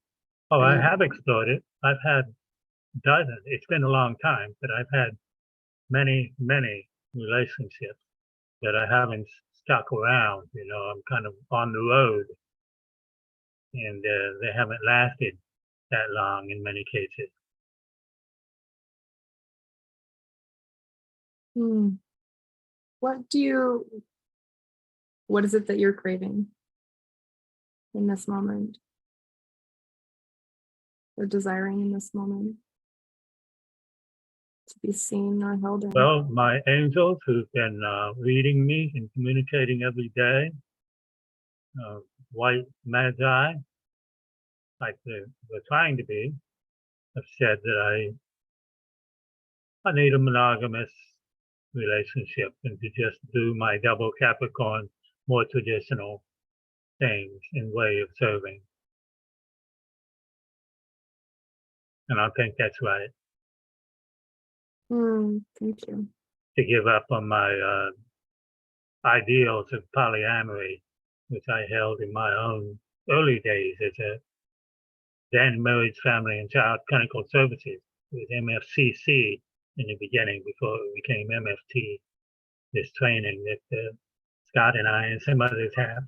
Oh, I have explored it. I've had dozens. It's been a long time, but I've had many, many relationships that I haven't stuck around. I'm kind of on the road, and they haven't lasted that long in many cases. What is it that you're craving? in this moment. Or desiring in this moment. To be seen or held in. Well, my angels who've been reading me and communicating every day, white magi, like they're trying to be, have said that I need a monogamous relationship and to just do my double Capricorn, more traditional things in way of serving. And I think that's right. Thank you. To give up on my ideals of polyamory, which I held in my own early days as a then Marriage, Family, and Child Clinical Services. It was MFCC in the beginning before it became MFT, this training that Scott and I and some others have.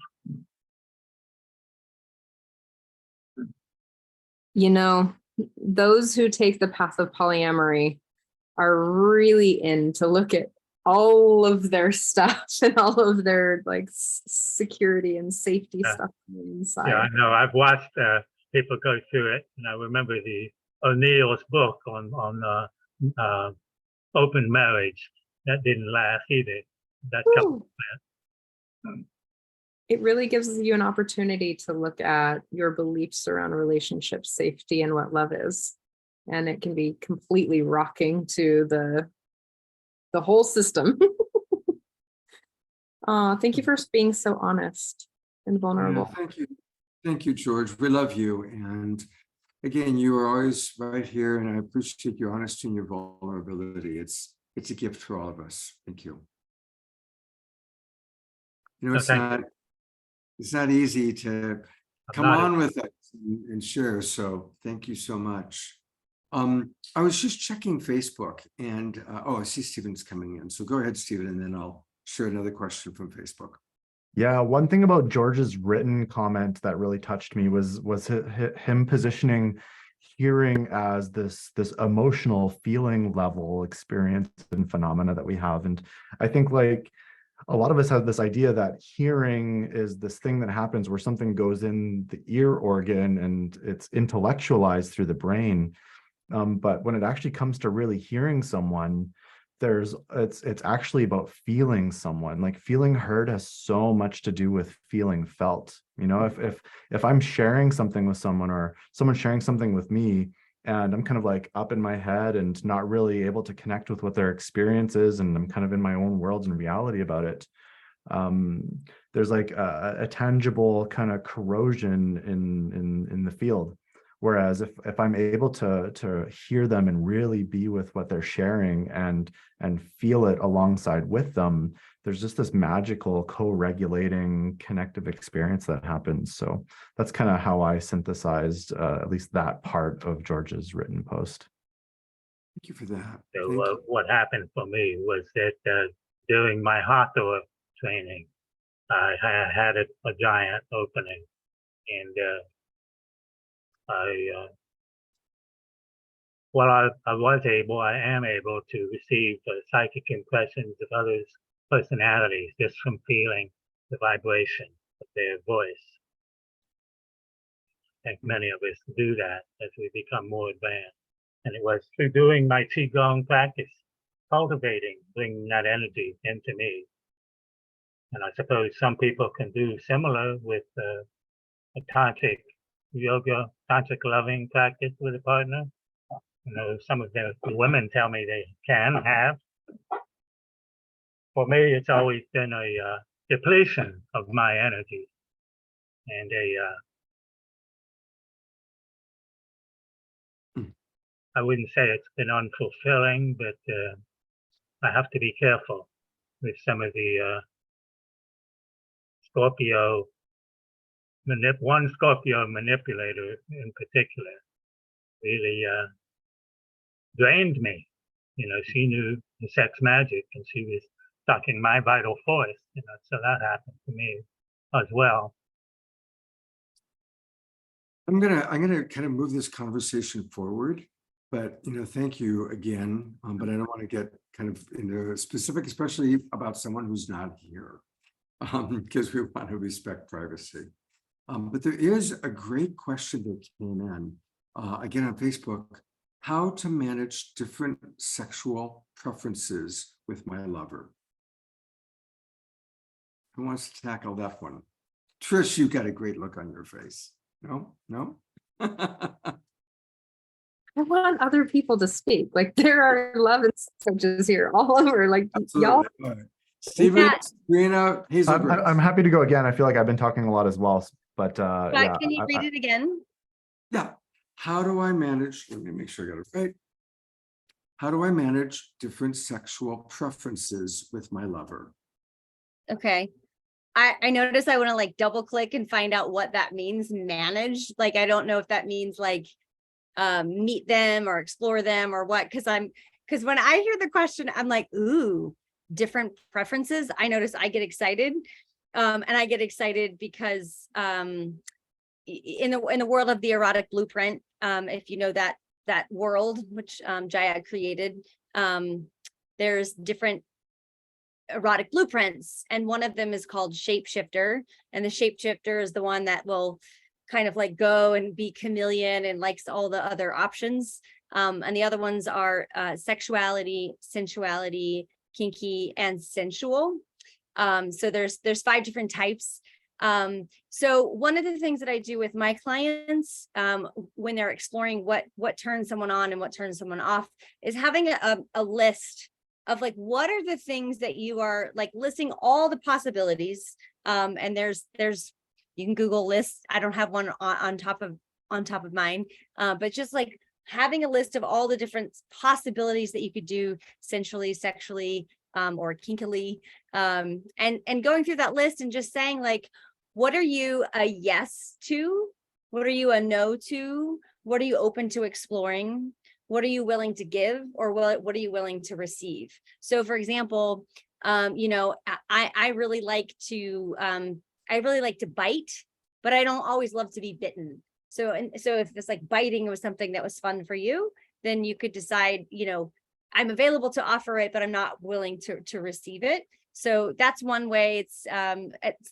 You know, those who take the path of polyamory are really in to look at all of their stuff and all of their like security and safety stuff inside. Yeah, I know. I've watched people go through it, and I remember the O'Neill's book on open marriage. That didn't last either. That couple. It really gives you an opportunity to look at your beliefs around relationship safety and what love is. And it can be completely rocking to the whole system. Thank you for being so honest and vulnerable. Yeah, thank you. Thank you, George. We love you. And again, you are always right here, and I appreciate your honesty and your vulnerability. It's a gift for all of us. Thank you. You know, it's not easy to come on with us and share. So thank you so much. I was just checking Facebook and I see Stephen's coming in. So go ahead, Stephen, and then I'll share another question from Facebook. Yeah, one thing about George's written comment that really touched me was him positioning hearing as this emotional feeling level experience and phenomena that we have. And I think like a lot of us have this idea that hearing is this thing that happens where something goes in the ear organ and it's intellectualized through the brain. But when it actually comes to really hearing someone, it's actually about feeling someone. Like feeling heard has so much to do with feeling felt. You know, if I'm sharing something with someone or someone sharing something with me, and I'm kind of like up in my head and not really able to connect with what their experience is, and I'm kind of in my own world and reality about it. There's like a tangible kind of corrosion in the field. Whereas if I'm able to hear them and really be with what they're sharing and feel it alongside with them, there's just this magical co-regulating connective experience that happens. So that's kind of how I synthesized at least that part of George's written post. Thank you for that. So what happened for me was that during my Hathor training, I had a giant opening, and I am able to receive psychic impressions of others' personalities just from feeling the vibration of their voice. I think many of us do that as we become more advanced. And it was through doing my Qigong practice, cultivating, bringing that energy into me. And I suppose some people can do similar with a tantric yoga, tantric loving practice with a partner. You know, some of the women tell me they can have. For me, it's always been a depletion of my energy and I wouldn't say it's been unfulfilling, but I have to be careful with some of the one Scorpio manipulator in particular really drained me. You know, she knew the sex magic and she was sucking my vital force, you know, so that happened to me as well. I'm gonna kind of move this conversation forward, but you know, thank you again. But I don't want to get kind of into specific, especially about someone who's not here, because we want to respect privacy. But there is a great question that came in, again on Facebook, how to manage different sexual preferences with my lover. Who wants to tackle that one? Trish, you got a great look on your face. No? I want other people to speak. Like there are love and coaches here all over. Like y'all. Absolutely. Stephen, Yeah. Sabrina, Hazel Grace. I'm happy to go again. I feel like I've been talking a lot as well, but yeah. Can you read it again? Yeah. How do I manage? Let me make sure I got it right. How do I manage different sexual preferences with my lover? Okay. I notice I want to like double click and find out what that means, manage. Like, I don't know if that means like meet them or explore them or what, because when I hear the question, I'm like, ooh, different preferences. I notice I get excited. And I get excited because in the world of the erotic blueprint, if you know that world, which Jaya created, there's different erotic blueprints, and one of them is called shapeshifter, and the shapeshifter is the one that will kind of like go and be chameleon and likes all the other options, and the other ones are sexuality, sensuality, kinky, and sensual. So there's 5 different types. So one of the things that I do with my clients when they're exploring what turns someone on and what turns someone off is having a list of like, what are the things that you are like, listing all the possibilities. And there's you can Google lists. I don't have one on top of mine, but just like having a list of all the different possibilities that you could do sensually, sexually, or kinkily, and going through that list and just saying like, what are you a yes to? What are you a no to? What are you open to exploring? What are you willing to give, or what are you willing to receive? So for example, I really like to bite, but I don't always love to be bitten. So if it's like biting was something that was fun for you, then you could decide, I'm available to offer it, but I'm not willing to receive it. So that's one way. It's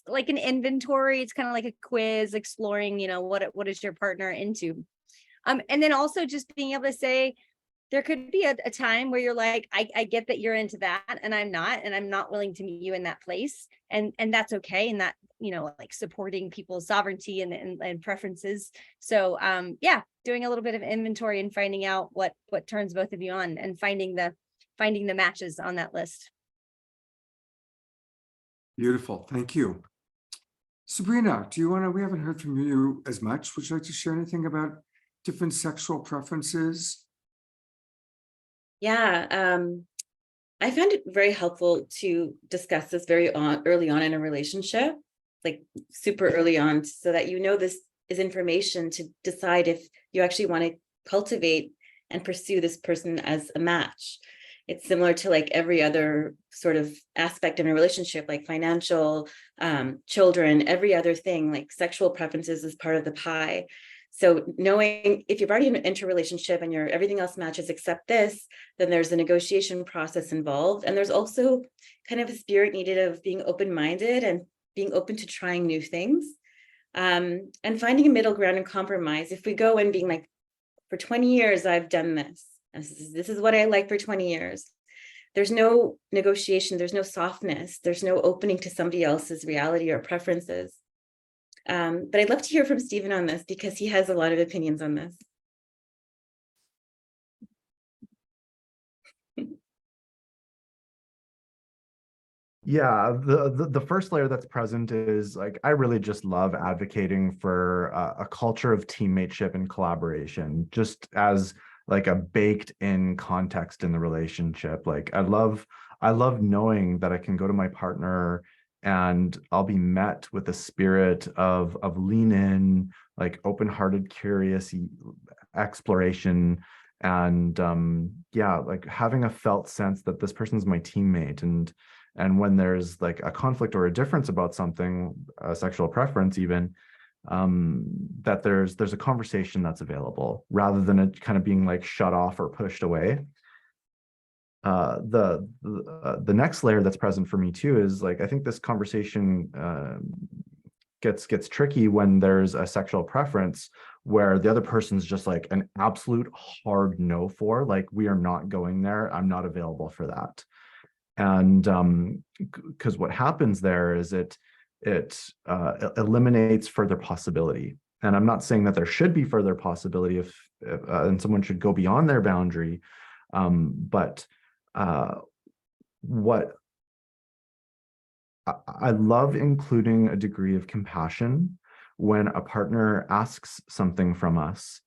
like an inventory. It's kind of like a quiz, exploring, what is your partner into? And then also just being able to say, there could be a time where you're like, I get that you're into that and I'm not willing to meet you in that place. And that's okay. And that, like supporting people's sovereignty and preferences. So yeah, doing a little bit of inventory and finding out what turns both of you on, and finding the matches on that list. Beautiful. Thank you. Sabrina, we haven't heard from you as much. Would you like to share anything about different sexual preferences? Yeah, I found it very helpful to discuss this very early on in a relationship, like super early on, so that this is information to decide if you actually want to cultivate and pursue this person as a match. It's similar to like every other sort of aspect in a relationship, like financial, children, every other thing, like sexual preferences is part of the pie. So knowing if you've already in an interrelationship and everything else matches except this, then there's a negotiation process involved. And there's also kind of a spirit needed of being open-minded and being open to trying new things, and finding a middle ground and compromise. If we go in being like, for 20 years, I've done this. This is what I like for 20 years. There's no negotiation. There's no softness. There's no opening to somebody else's reality or preferences. But I'd love to hear from Stephen on this because he has a lot of opinions on this. Yeah, the first layer that's present is like, I really just love advocating for a culture of teammateship and collaboration, just as like a baked in context in the relationship. Like I love knowing that I can go to my partner and I'll be met with a spirit of lean in, like open-hearted, curious exploration, and yeah, like having a felt sense that this person's my teammate, and when there's like a conflict or a difference about something, a sexual preference even, that there's a conversation that's available rather than it kind of being like shut off or pushed away. The next layer that's present for me too is like, I think this conversation gets tricky when there's a sexual preference where the other person's just like an absolute hard no for, like, we are not going there. I'm not available for that. And because what happens there is it eliminates further possibility. And I'm not saying that there should be further possibility if and someone should go beyond their boundary. But what I love including a degree of compassion when a partner asks something from us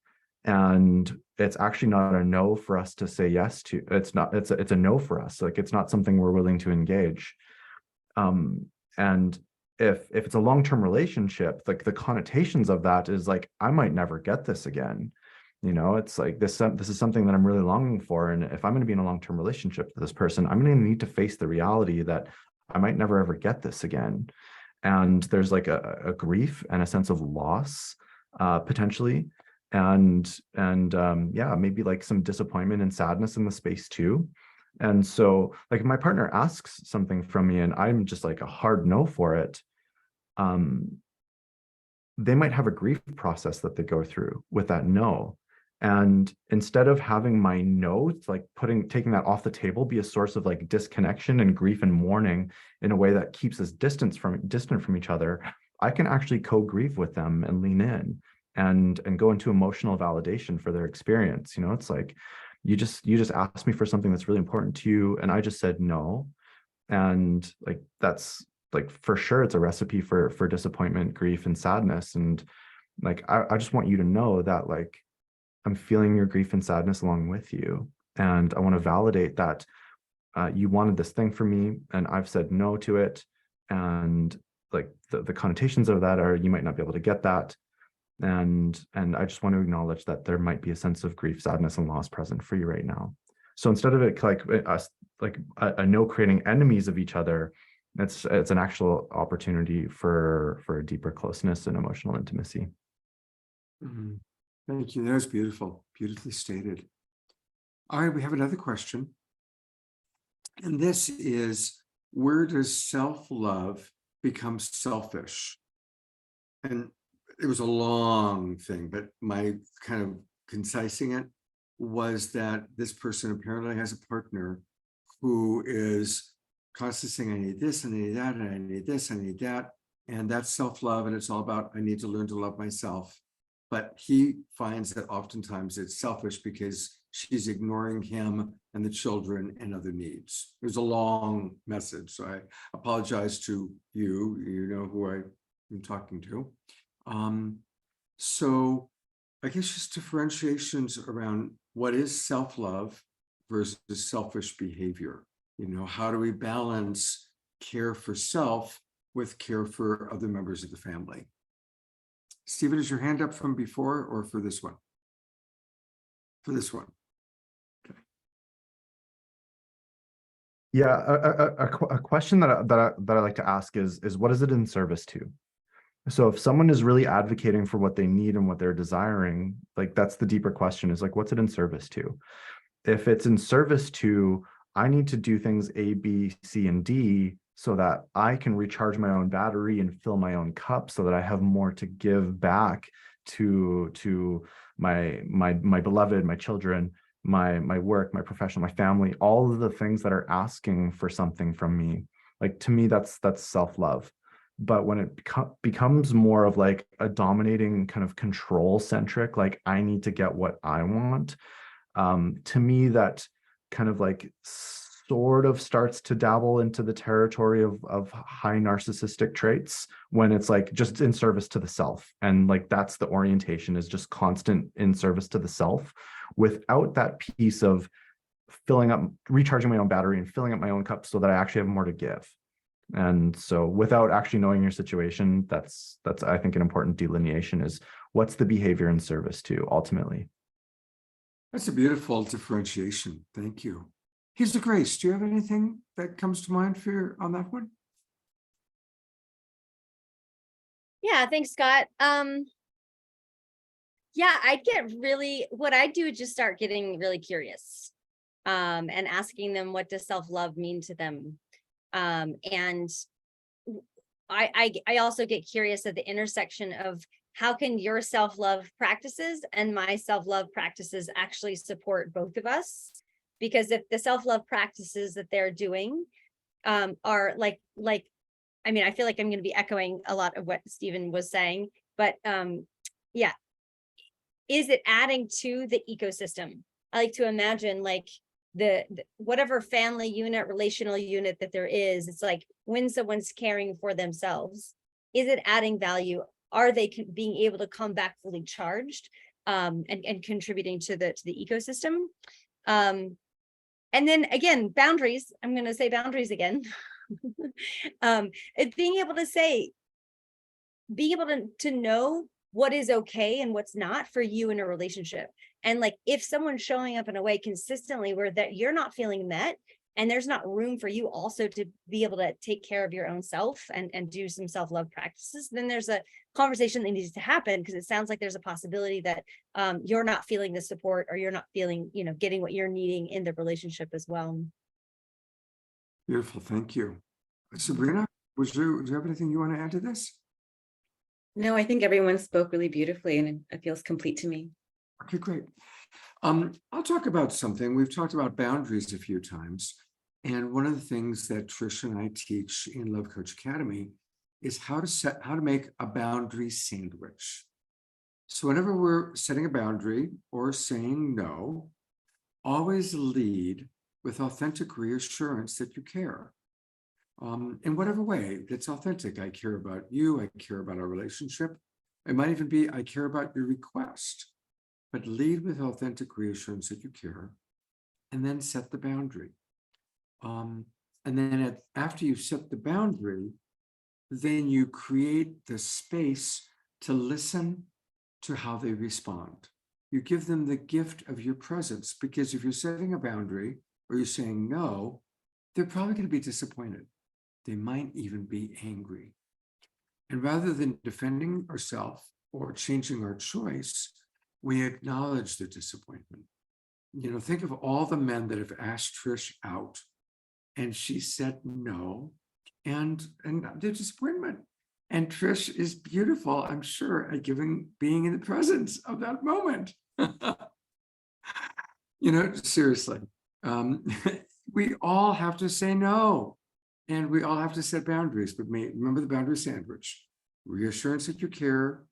and it's actually not a no for us to say yes to. It's a no for us. Like, it's not something we're willing to engage. And if it's a long-term relationship, like, the connotations of that is like, I might never get this again. You know, it's like this is something that I'm really longing for. And if I'm going to be in a long-term relationship with this person, I'm going to need to face the reality that I might never ever get this again. And there's like a grief and a sense of loss, potentially. And yeah, maybe like some disappointment and sadness in the space too. And so, like, if my partner asks something from me and I'm just like a hard no for it, they might have a grief process that they go through with that no. And instead of having my no, like taking that off the table, be a source of like disconnection and grief and mourning in a way that keeps us distant from each other, I can actually co-grieve with them and lean in and go into emotional validation for their experience. You know, it's like, you just asked me for something that's really important to you, and I just said no. And like, that's like, for sure, it's a recipe for disappointment, grief, and sadness. And like, I just want you to know that, like, I'm feeling your grief and sadness along with you. And I want to validate that you wanted this thing from me and I've said no to it. And like, the connotations of that are, you might not be able to get that. And I just want to acknowledge that there might be a sense of grief, sadness, and loss present for you right now. So instead of it like us, like a no creating enemies of each other, it's an actual opportunity for a deeper closeness and emotional intimacy. Mhm. Thank you. That was beautiful. Beautifully stated. All right, we have another question. And this is, where does self-love become selfish? And it was a long thing, but my kind of concising it was that this person apparently has a partner who is constantly saying, I need this, and I need that, and I need this, I need that. And that's self-love. And it's all about, I need to learn to love myself. But he finds that oftentimes it's selfish because she's ignoring him and the children and other needs. There's a long message, so I apologize to you. You know who I'm talking to. So I guess just differentiations around what is self-love versus selfish behavior. You know, how do we balance care for self with care for other members of the family? Stephen, is your hand up from before or for this one? For this one. Okay. Yeah, a question that I like to ask is what is it in service to? So if someone is really advocating for what they need and what they're desiring, like, that's the deeper question, is like, what's it in service to? If it's in service to, I need to do things A, B, C, and D so that I can recharge my own battery and fill my own cup so that I have more to give back to my beloved, my children, my work, my profession, my family, all of the things that are asking for something from me. Like, to me, that's self-love. But when it becomes more of like a dominating kind of control centric, like, I need to get what I want, to me, that kind of like sort of starts to dabble into the territory of high narcissistic traits, when it's like just in service to the self. And like, that's the orientation, is just constant in service to the self, without that piece of filling up, recharging my own battery and filling up my own cup so that I actually have more to give. And so without actually knowing your situation, that's I think an important delineation, is what's the behavior in service to ultimately. That's a beautiful differentiation. Thank you. Here's the Grace. Do you have anything that comes to mind for you on that one? Yeah, thanks, Scott. Yeah, what I do is just start getting really curious, and asking them, what does self-love mean to them? And I also get curious at the intersection of how can your self-love practices and my self-love practices actually support both of us? Because if the self-love practices that they're doing are like, I mean, I feel like I'm going to be echoing a lot of what Stephen was saying, but yeah, is it adding to the ecosystem? I like to imagine like the whatever family unit, relational unit that there is, it's like when someone's caring for themselves, is it adding value? Are they being able to come back fully charged and contributing to the ecosystem? And then again, boundaries, I'm going to say boundaries again. It's being able to say, being able to know what is okay and what's not for you in a relationship. And like, if someone's showing up in a way consistently where that you're not feeling met, and there's not room for you also to be able to take care of your own self and do some self-love practices, then there's a conversation that needs to happen, because it sounds like there's a possibility that you're not feeling the support, or you're not feeling, you know, getting what you're needing in the relationship as well. Beautiful, thank you. Sabrina, do you have anything you want to add to this? No, I think everyone spoke really beautifully, and it feels complete to me. Okay, great. I'll talk about something. We've talked about boundaries a few times. And one of the things that Trish and I teach in Love Coach Academy is how to make a boundary sandwich. So whenever we're setting a boundary or saying no, always lead with authentic reassurance that you care. In whatever way that's authentic. I care about you. I care about our relationship. It might even be, I care about your request. But lead with authentic reassurance that you care, and then set the boundary. And then after you set the boundary, then you create the space to listen to how they respond. You give them the gift of your presence, because if you're setting a boundary or you're saying no, they're probably going to be disappointed. They might even be angry. And rather than defending ourselves or changing our choice, we acknowledge the disappointment. You know, think of all the men that have asked Trish out and she said no, and their disappointment. And Trish is beautiful, I'm sure, at being in the presence of that moment. You know, seriously, we all have to say no, and we all have to set boundaries. But remember the boundary sandwich: reassurance that you care,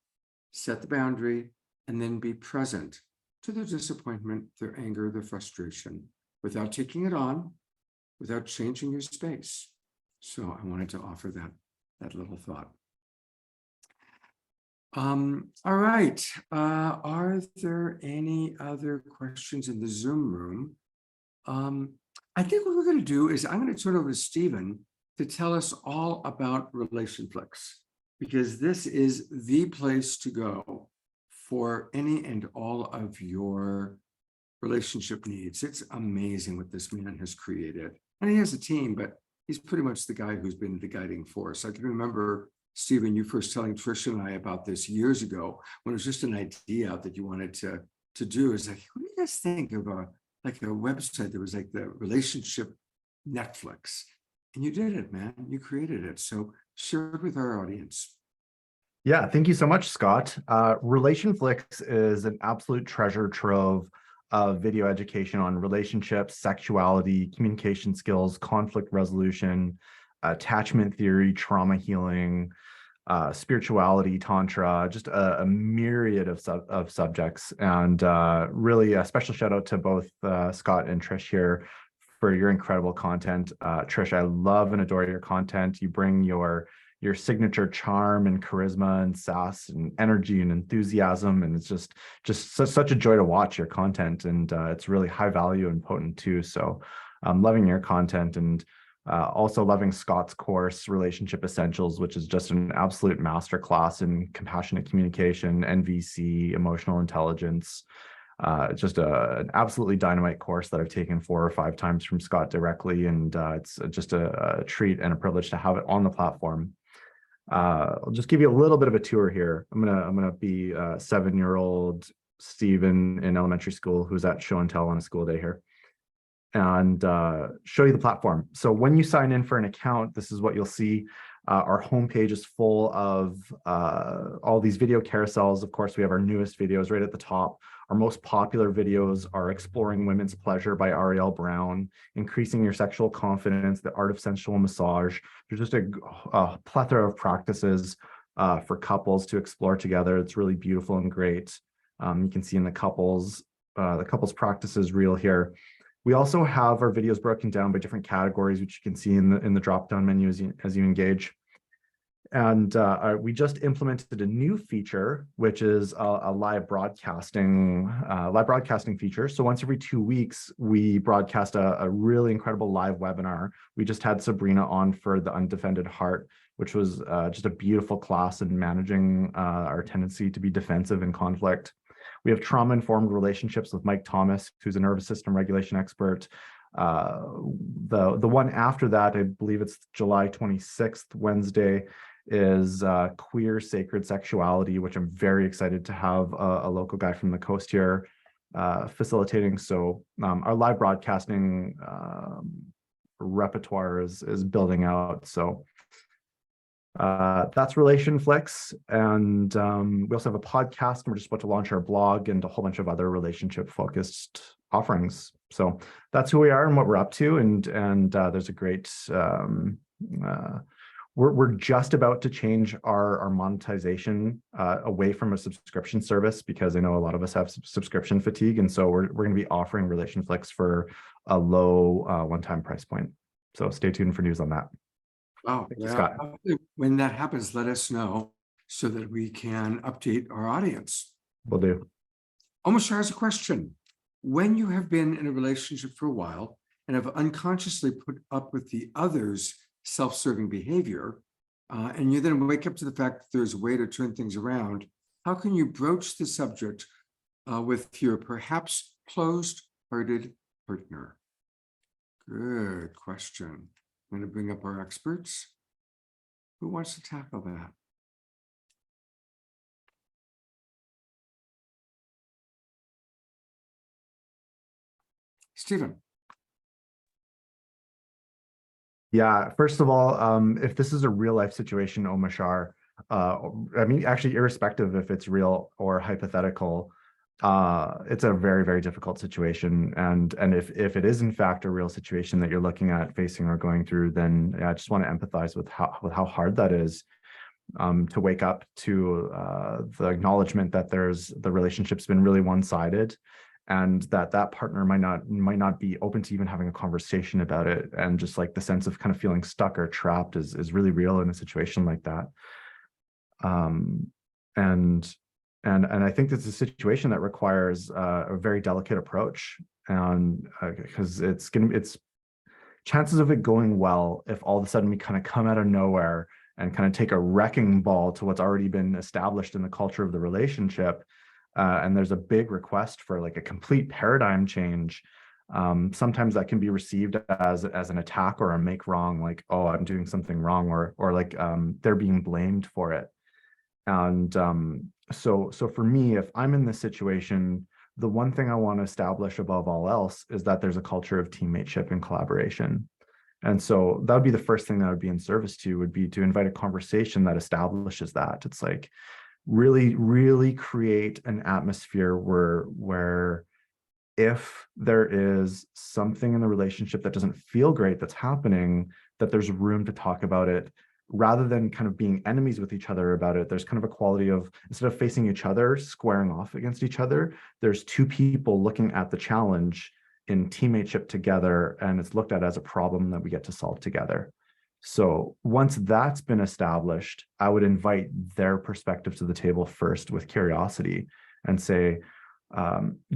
set the boundary, and then be present to their disappointment, their anger, their frustration, without taking it on, without changing your space. So I wanted to offer that little thought. All right. Are there any other questions in the Zoom room? I think what we're going to do is I'm going to turn over to Stephen to tell us all about RelationFlix, because this is the place to go for any and all of your relationship needs. It's amazing what this man has created. And he has a team, but he's pretty much the guy who's been the guiding force. I can remember, Stephen, you first telling Tricia and I about this years ago, when it was just an idea that you wanted to do. It's like, what do you guys think of a website that was like the relationship Netflix? And you did it, man. You created it. So share it with our audience. Yeah, thank you so much, Scott. RelationFlix is an absolute treasure trove of video education on relationships, sexuality, communication skills, conflict resolution, attachment theory, trauma healing, spirituality, tantra, just a myriad of subjects. And really a special shout out to both Scott and Trish here for your incredible content. Trish, I love and adore your content. You bring your signature charm and charisma and sass and energy and enthusiasm, and it's just such a joy to watch your content, and it's really high value and potent too. So I'm loving your content, and also loving Scott's course, Relationship Essentials, which is just an absolute masterclass in compassionate communication, NVC, emotional intelligence. Just an absolutely dynamite course that I've taken 4 or 5 times from Scott directly, and it's just a treat and a privilege to have it on the platform. I'll just give you a little bit of a tour here. I'm gonna be 7-year-old Stephen in elementary school who's at show and tell on a school day here, and show you the platform. So when you sign in for an account, this is what you'll see. Our homepage is full of all these video carousels. Of course, we have our newest videos right at the top. Our most popular videos are Exploring Women's Pleasure by Ariel Brown, Increasing Your Sexual Confidence, The Art of Sensual Massage. There's just a plethora of practices for couples to explore together. It's really beautiful and great. You can see in the couples practices reel here. We also have our videos broken down by different categories, which you can see in the drop-down menu as you engage. And we just implemented a new feature, which is a live broadcasting feature. So once every 2 weeks, we broadcast a really incredible live webinar. We just had Sabrina on for the Undefended Heart, which was just a beautiful class in managing our tendency to be defensive in conflict. We have trauma-informed relationships with Mike Thomas, who's a nervous system regulation expert. The one after that, I believe it's July 26th, Wednesday, is queer sacred sexuality, which I'm very excited to have a local guy from the coast here facilitating. So our live broadcasting repertoire is building out. So that's Relation Flicks. And we also have a podcast, and we're just about to launch our blog and a whole bunch of other relationship focused offerings. So that's who we are and what we're up to. And there's a great, we're just about to change our monetization away from a subscription service, because I know a lot of us have subscription fatigue. And so we're going to be offering Relation Flicks for a low one-time price point. So stay tuned for news on that. Oh, Thank you, Scott. When that happens, let us know so that we can update our audience. Will do. Omashar has a question. When you have been in a relationship for a while and have unconsciously put up with the other's self-serving behavior, and you then wake up to the fact that there's a way to turn things around, how can you broach the subject with your perhaps closed-hearted partner? Good question. I'm going to bring up our experts. Who wants to tackle that? Stephen. Yeah, first of all, if this is a real life situation, Omashar, I mean, actually, irrespective if it's real or hypothetical, it's a very, very difficult situation. And if it is in fact a real situation that you're looking at facing or going through, then I just want to empathize with how hard that is, to wake up to the acknowledgement that the relationship's been really one-sided, and that partner might not be open to even having a conversation about it. And just like the sense of kind of feeling stuck or trapped is really real in a situation like that. And I think this is a situation that requires a very delicate approach, and because it's chances of it going well if all of a sudden we kind of come out of nowhere and kind of take a wrecking ball to what's already been established in the culture of the relationship, and there's a big request for like a complete paradigm change. Sometimes that can be received as an attack or a make wrong, like, oh, I'm doing something wrong, or like they're being blamed for it. And so for me, if I'm in this situation, the one thing I want to establish above all else is that there's a culture of teammateship and collaboration. And so that would be the first thing that I would be in service to, would be to invite a conversation that establishes that. It's like really, really create an atmosphere where if there is something in the relationship that doesn't feel great that's happening, that there's room to talk about it, rather than kind of being enemies with each other about it. There's kind of a quality of, instead of facing each other, squaring off against each other, there's two people looking at the challenge in teammateship together, and it's looked at as a problem that we get to solve together. So once that's been established, I would invite their perspective to the table first with curiosity and say,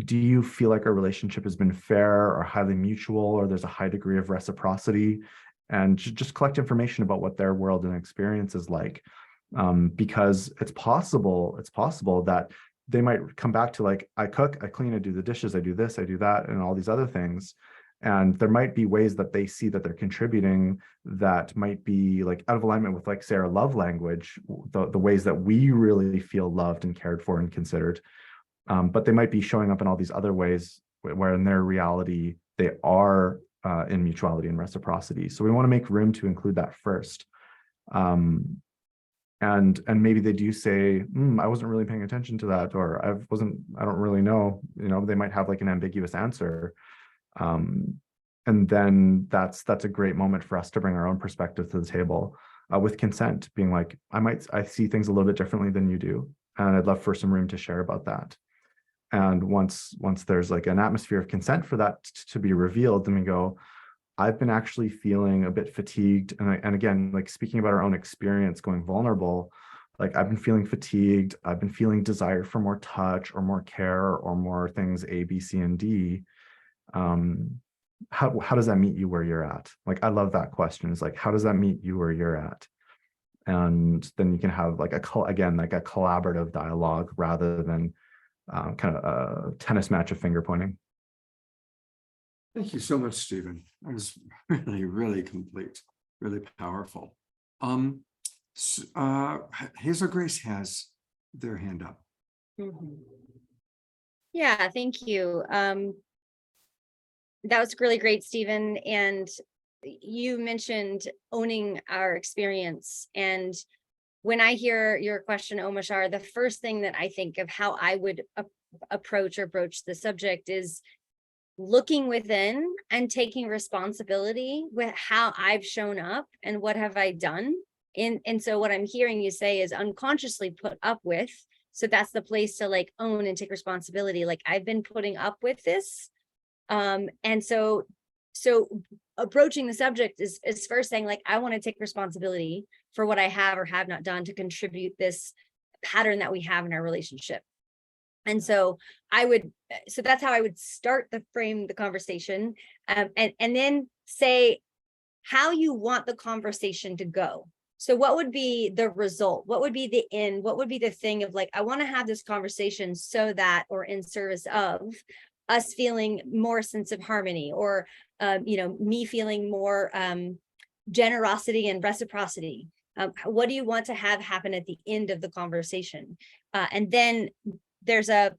do you feel like our relationship has been fair or highly mutual, or there's a high degree of reciprocity? And just collect information about what their world and experience is like, because it's possible that they might come back to like, I cook, I clean, I do the dishes, I do this, I do that, and all these other things. And there might be ways that they see that they're contributing that might be like out of alignment with, like, say, our love language, the ways that we really feel loved and cared for and considered. But they might be showing up in all these other ways where in their reality, they are in mutuality and reciprocity. So we want to make room to include that first. And maybe they do say, I wasn't really paying attention to that, or I don't really know, they might have like an ambiguous answer. And then that's a great moment for us to bring our own perspective to the table, with consent, being like, I see things a little bit differently than you do, and I'd love for some room to share about that. And once there's like an atmosphere of consent for that to be revealed, then we go, I've been actually feeling a bit fatigued. And again, like speaking about our own experience going vulnerable, like I've been feeling fatigued. I've been feeling desire for more touch or more care or more things A, B, C, and D. How does that meet you where you're at? Like, I love that question. It's like, how does that meet you where you're at? And then you can have like a collaborative dialogue rather than kind of a tennis match of finger pointing. Thank you so much, Stephen. That was really, really complete, really powerful. Hazel Grace has their hand up. Yeah, thank you. That was really great, Stephen. And you mentioned owning our experience. And when I hear your question, Omashar, the first thing that I think of how I would approach or broach the subject is looking within and taking responsibility with how I've shown up and what have I done. And so what I'm hearing you say is unconsciously put up with. So that's the place to like own and take responsibility. Like, I've been putting up with this. And so approaching the subject is first saying, like, I want to take responsibility for what I have or have not done to contribute this pattern that we have in our relationship. And so that's how I would start frame the conversation, and then say how you want the conversation to go. So what would be the result? What would be the end? What would be the thing of like, I want to have this conversation so that, or in service of us feeling more sense of harmony, or, me feeling more generosity and reciprocity. What do you want to have happen at the end of the conversation? And then there's an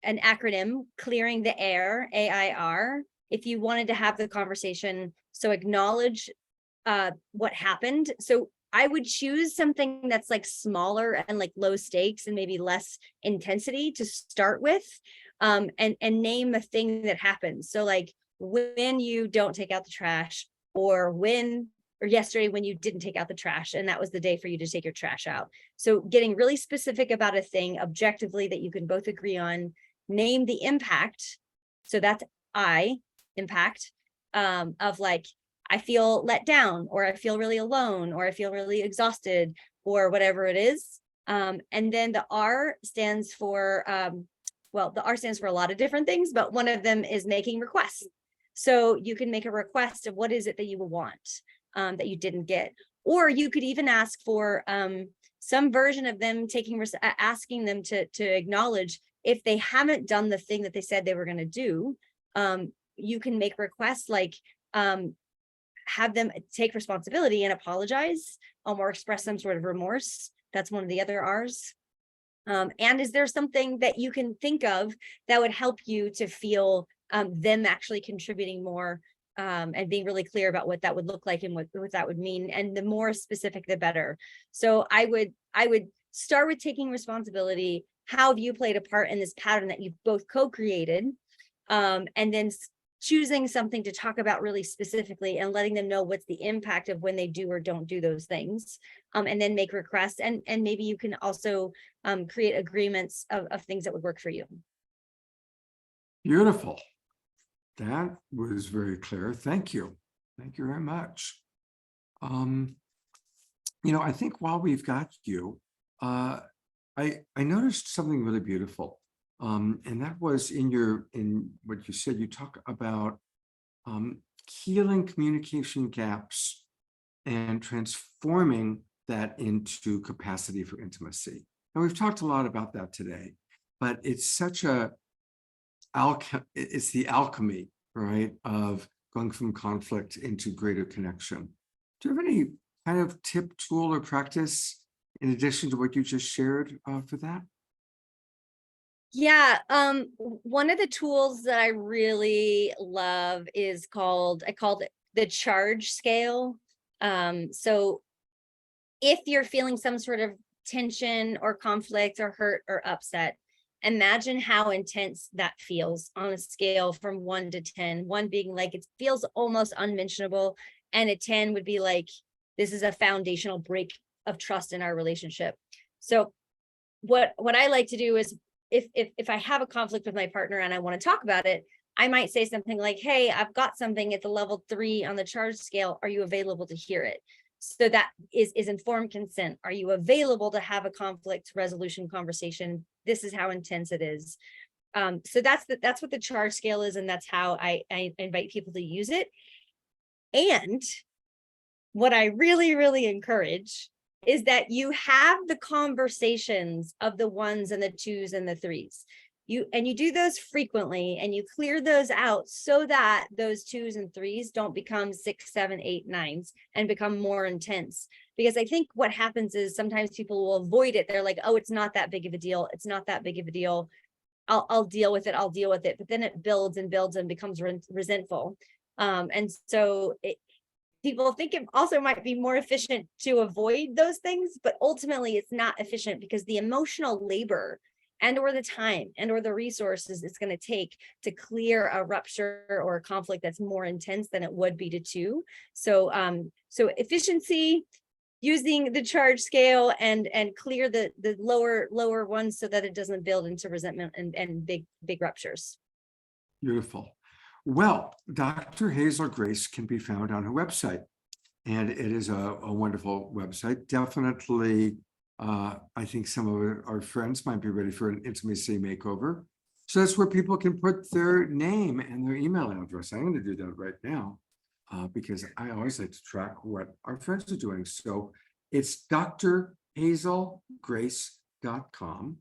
acronym, clearing the air, AIR. If you wanted to have the conversation, so acknowledge what happened. So I would choose something that's like smaller and like low stakes and maybe less intensity to start with, and name a thing that happens. So like when you don't take out the trash, or yesterday when you didn't take out the trash and that was the day for you to take your trash out. So getting really specific about a thing objectively that you can both agree on, name the impact. So that's impact, of like, I feel let down, or I feel really alone, or I feel really exhausted, or whatever it is. And then the R stands for, the R stands for a lot of different things, but one of them is making requests. So you can make a request of what is it that you want, that you didn't get. Or you could even ask for some version of them asking them to acknowledge if they haven't done the thing that they said they were going to do. You can make requests like, have them take responsibility and apologize, or express some sort of remorse. That's one of the other R's. And is there something that you can think of that would help you to feel them actually contributing more, and being really clear about what that would look like and what that would mean. And the more specific, the better. So I would start with taking responsibility. How have you played a part in this pattern that you've both co-created? And then choosing something to talk about really specifically and letting them know what's the impact of when they do or don't do those things. And then make requests. And maybe you can also create agreements of things that would work for you. Beautiful. That was very clear. Thank you. Thank you very much. I think while we've got you, I noticed something really beautiful. And that was in what you said. You talk about healing communication gaps and transforming that into capacity for intimacy. And we've talked a lot about that today, but it's such it's the alchemy, right, of going from conflict into greater connection. Do you have any kind of tip, tool, or practice in addition to what you just shared for that? Yeah, one of the tools that I really love is I called it the charge scale. So if you're feeling some sort of tension or conflict or hurt or upset, imagine how intense that feels on a scale from 1 to 10, 1 being like it feels almost unmentionable, and a 10 would be like this is a foundational break of trust in our relationship. So what I like to do is if I have a conflict with my partner and I want to talk about it, I might say something like, hey, I've got something at the level 3 on the charge scale. Are you available to hear it? So that is informed consent. Are you available to have a conflict resolution conversation? This is how intense it is. So that's what the charge scale is, and that's how I invite people to use it. And what I really, really encourage is that you have the conversations of the 1s and the 2s and the 3s. You do those frequently, and you clear those out so that those 2s and 3s don't become 6, 7, 8, 9s and become more intense. Because I think what happens is sometimes people will avoid it. They're like, oh, it's not that big of a deal. It's not that big of a deal. I'll deal with it. I'll deal with it. But then it builds and builds and becomes resentful. And so people think it also might be more efficient to avoid those things, but ultimately it's not efficient, because the emotional labor and or the time and or the resources it's going to take to clear a rupture or a conflict that's more intense than it would be to 2. So efficiency, using the charge scale, and clear the lower ones so that it doesn't build into resentment and big ruptures. Beautiful. Well, Dr. Hazel Grace can be found on her website, and it is a wonderful website. Definitely, I think some of our friends might be ready for an intimacy makeover. So that's where people can put their name and their email address. I'm going to do that right now because I always like to track what our friends are doing. So it's drhazelgrace.com.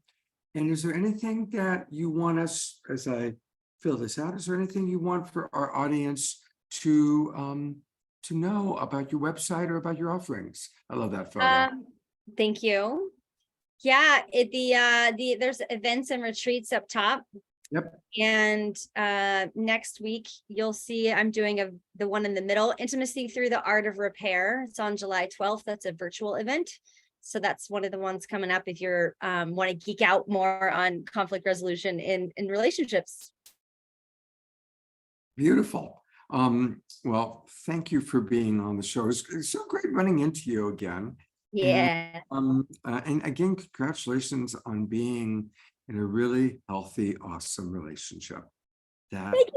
And is there anything that you want us, as I fill this out, is there anything you want for our audience to know about your website or about your offerings? I love that photo. Thank you. Yeah, there's events and retreats up top. Yep. And next week you'll see I'm doing the one in the middle, Intimacy Through the Art of Repair. It's on July 12th. That's a virtual event. So that's one of the ones coming up if you're want to geek out more on conflict resolution in relationships. Beautiful. Well, thank you for being on the show. It's so great running into you again. Yeah. And again, congratulations on being in a really healthy, awesome relationship. Thank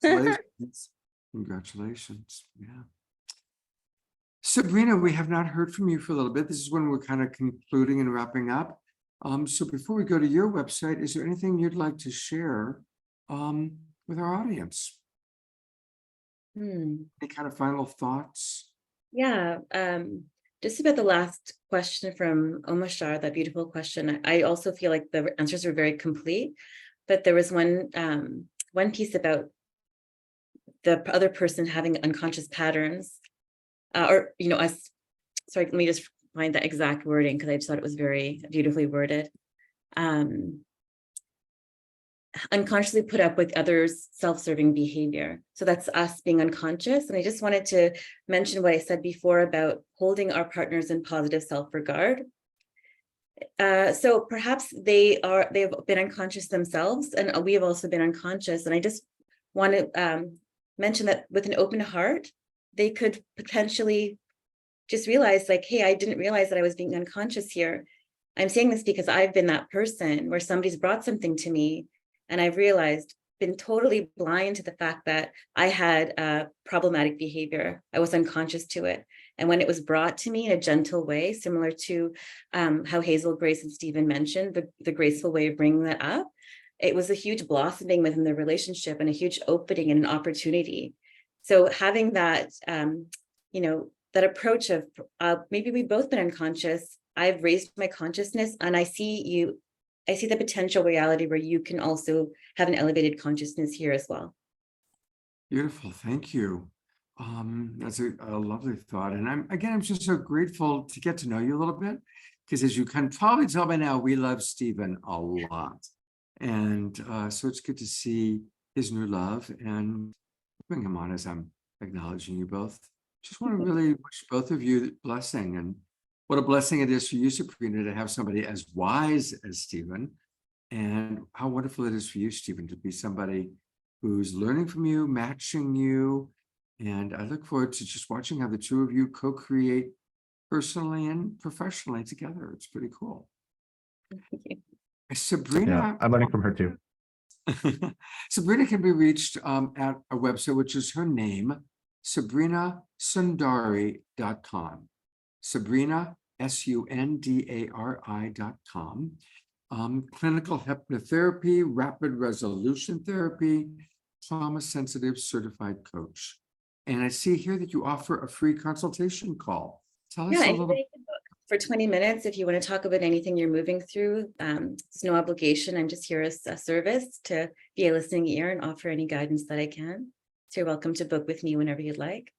you. Congratulations. Yeah. Sabrina, we have not heard from you for a little bit. This is when we're kind of concluding and wrapping up. So before we go to your website, is there anything you'd like to share with our audience? Any kind of final thoughts? Yeah, just about the last question from Omashar, that beautiful question. I also feel like the answers were very complete, but there was one piece about the other person having unconscious patterns, or us. Sorry, let me just find the exact wording because I just thought it was very beautifully worded. Unconsciously put up with others' self-serving behavior. So that's us being unconscious. And I just wanted to mention what I said before about holding our partners in positive self-regard. So perhaps they've been unconscious themselves, and we have also been unconscious. And I just want to mention that with an open heart, they could potentially just realize, like, hey, I didn't realize that I was being unconscious here. I'm saying this because I've been that person where somebody's brought something to me, and I've realized, been totally blind to the fact that I had problematic behavior. I was unconscious to it. And when it was brought to me in a gentle way, similar to how Hazel, Grace, and Stephen mentioned, the graceful way of bringing that up, it was a huge blossoming within the relationship and a huge opening and an opportunity. So having that, that approach of maybe we've both been unconscious, I've raised my consciousness, and I see the potential reality where you can also have an elevated consciousness here as well. Beautiful. Thank you. That's a lovely thought. And I'm just so grateful to get to know you a little bit, because as you can probably tell by now, we love Stephen a lot. And so it's good to see his new love and bring him on as I'm acknowledging you both Just want to really wish both of you blessing, and what a blessing it is for you, Sabrina, to have somebody as wise as Stephen, and how wonderful it is for you, Stephen, to be somebody who's learning from you, matching you. And I look forward to just watching how the two of you co-create personally and professionally together. It's pretty cool. Thank you. Sabrina, Yeah, I'm learning from her too. Sabrina can be reached at a website, which is her name, sabrinasundari.com. Sabrina, SUNDARI.com. Clinical hypnotherapy, rapid resolution therapy, trauma sensitive certified coach. And I see here that you offer a free consultation call. Tell us Yeah, a little bit. anybody can book for 20 minutes if you want to talk about anything you're moving through. It's no obligation. I'm just here as a service to be a listening ear and offer any guidance that I can. So you're welcome to book with me whenever you'd like.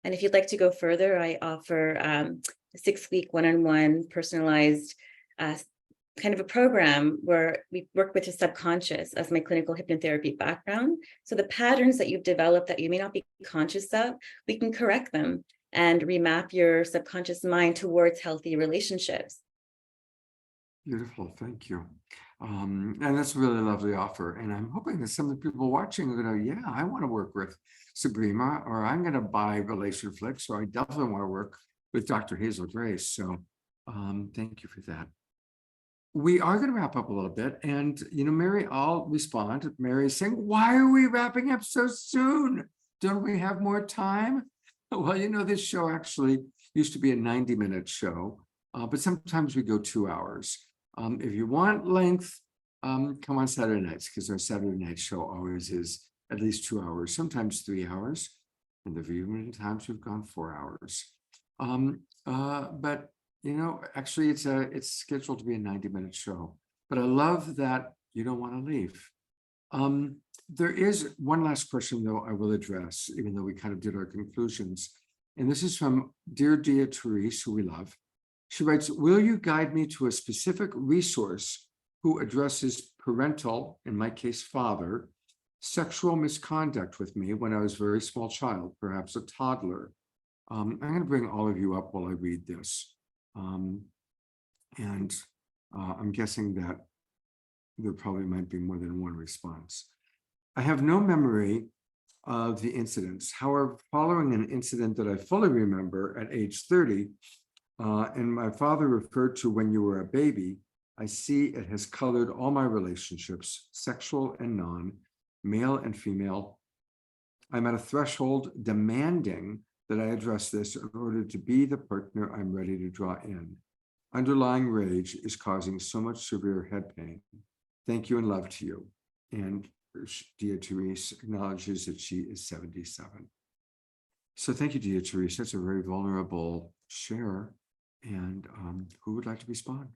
And if you'd like to go further, I offer a 6-week one-on-one personalized kind of a program where we work with the subconscious as my clinical hypnotherapy background. So the patterns that you've developed that you may not be conscious of, we can correct them and remap your subconscious mind towards healthy relationships. Beautiful, thank you. And that's a really lovely offer. And I'm hoping that some of the people watching are going to, yeah, I want to work with Sabrina, or I'm going to buy RelationFlix, or I definitely want to work with Dr. Hazel Grace. So thank you for that. We are going to wrap up a little bit. And, Mary, I'll respond. Mary's saying, why are we wrapping up so soon? Don't we have more time? Well, this show actually used to be a 90-minute show, but sometimes we go 2 hours. If you want length, come on Saturday nights, because our Saturday night show always is at least 2 hours, sometimes 3 hours. And the few times we've gone 4 hours. But actually it's scheduled to be a 90-minute show. But I love that you don't want to leave. There is one last question, though, I will address, even though we kind of did our conclusions. And this is from Dear Dia Therese, who we love. She writes, will you guide me to a specific resource who addresses parental, in my case, father, sexual misconduct with me when I was a very small child, perhaps a toddler? I'm going to bring all of you up while I read this. I'm guessing that there probably might be more than one response. I have no memory of the incidents. However, following an incident that I fully remember at age 30, and my father referred to when you were a baby, I see it has colored all my relationships, sexual and non, male and female. I'm at a threshold demanding that I address this in order to be the partner I'm ready to draw in. Underlying rage is causing so much severe head pain. Thank you and love to you. And Dia Therese acknowledges that she is 77. So thank you, Dia Therese. That's a very vulnerable share. And who would like to respond?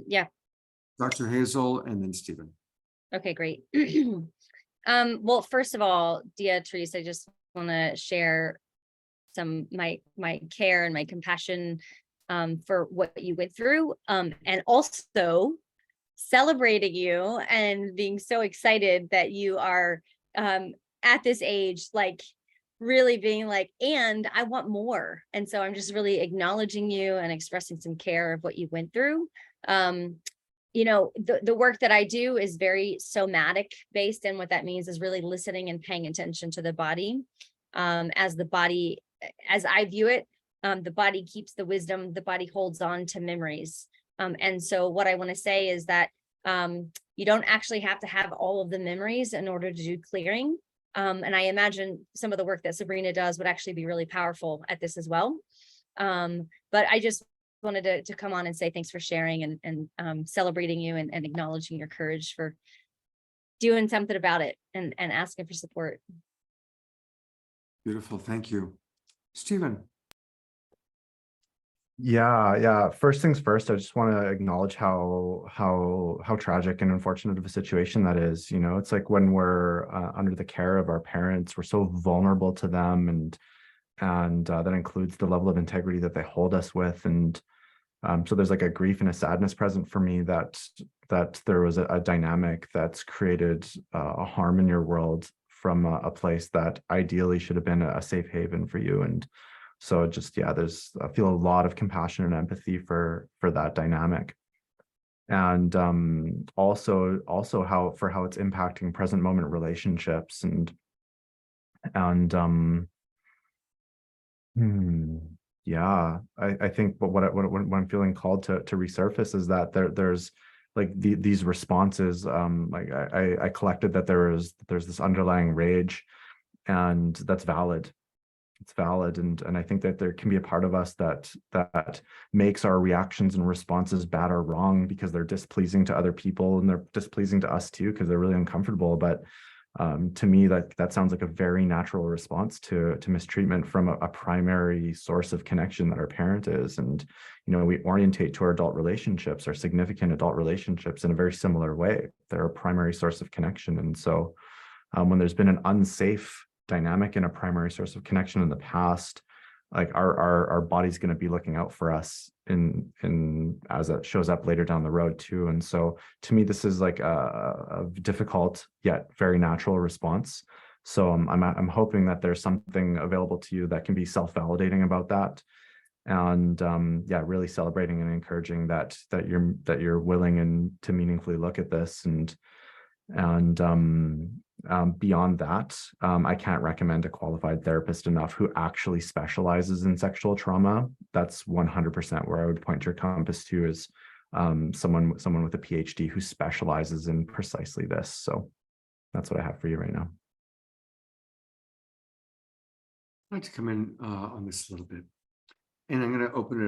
Yeah. Dr. Hazel and then Stephen. Okay, great. Well, first of all, Dia Therese, I just want to share some my care and my compassion for what you went through, and also celebrating you and being so excited that you are at this age, like really being like, and I want more. And so I'm just really acknowledging you and expressing some care of what you went through. The work that I do is very somatic based, and what that means is really listening and paying attention to the body. As I view it, the body keeps the wisdom, the body holds on to memories. And so what I want to say is that you don't actually have to have all of the memories in order to do clearing. And I imagine some of the work that Sabrina does would actually be really powerful at this as well. But I just wanted to come on and say thanks for sharing and celebrating you and acknowledging your courage for doing something about it and asking for support. Beautiful, thank you. Stephen. Yeah. First things first, I just want to acknowledge how tragic and unfortunate of a situation that is. It's like when we're under the care of our parents, we're so vulnerable to them, and that includes the level of integrity that they hold us with. And so there's like a grief and a sadness present for me that there was a dynamic that's created a harm in your world from a place that ideally should have been a safe haven for you. And so just, yeah, I feel a lot of compassion and empathy for that dynamic. And also how it's impacting present moment relationships yeah, I think what I'm feeling called to resurface is that there's like these responses. Like I collected that there's this underlying rage, and that's valid. It's valid, and I think that there can be a part of us that makes our reactions and responses bad or wrong because they're displeasing to other people, and they're displeasing to us too because they're really uncomfortable. But to me, that sounds like a very natural response to mistreatment from a primary source of connection that our parent is. And we orientate to our adult relationships, our significant adult relationships, in a very similar way. They're a primary source of connection. And so when there's been an unsafe dynamic in a primary source of connection in the past, like our body's going to be looking out for us in as it shows up later down the road too. And so to me, this is like a difficult yet very natural response. So I'm hoping that there's something available to you that can be self-validating about that, and yeah, really celebrating and encouraging that you're willing and to meaningfully look at this. And beyond that, I can't recommend a qualified therapist enough who actually specializes in sexual trauma. That's 100% where I would point your compass to, is someone with a PhD who specializes in precisely this. So that's what I have for you right now. I'd like to come in on this a little bit, and I'm going to open it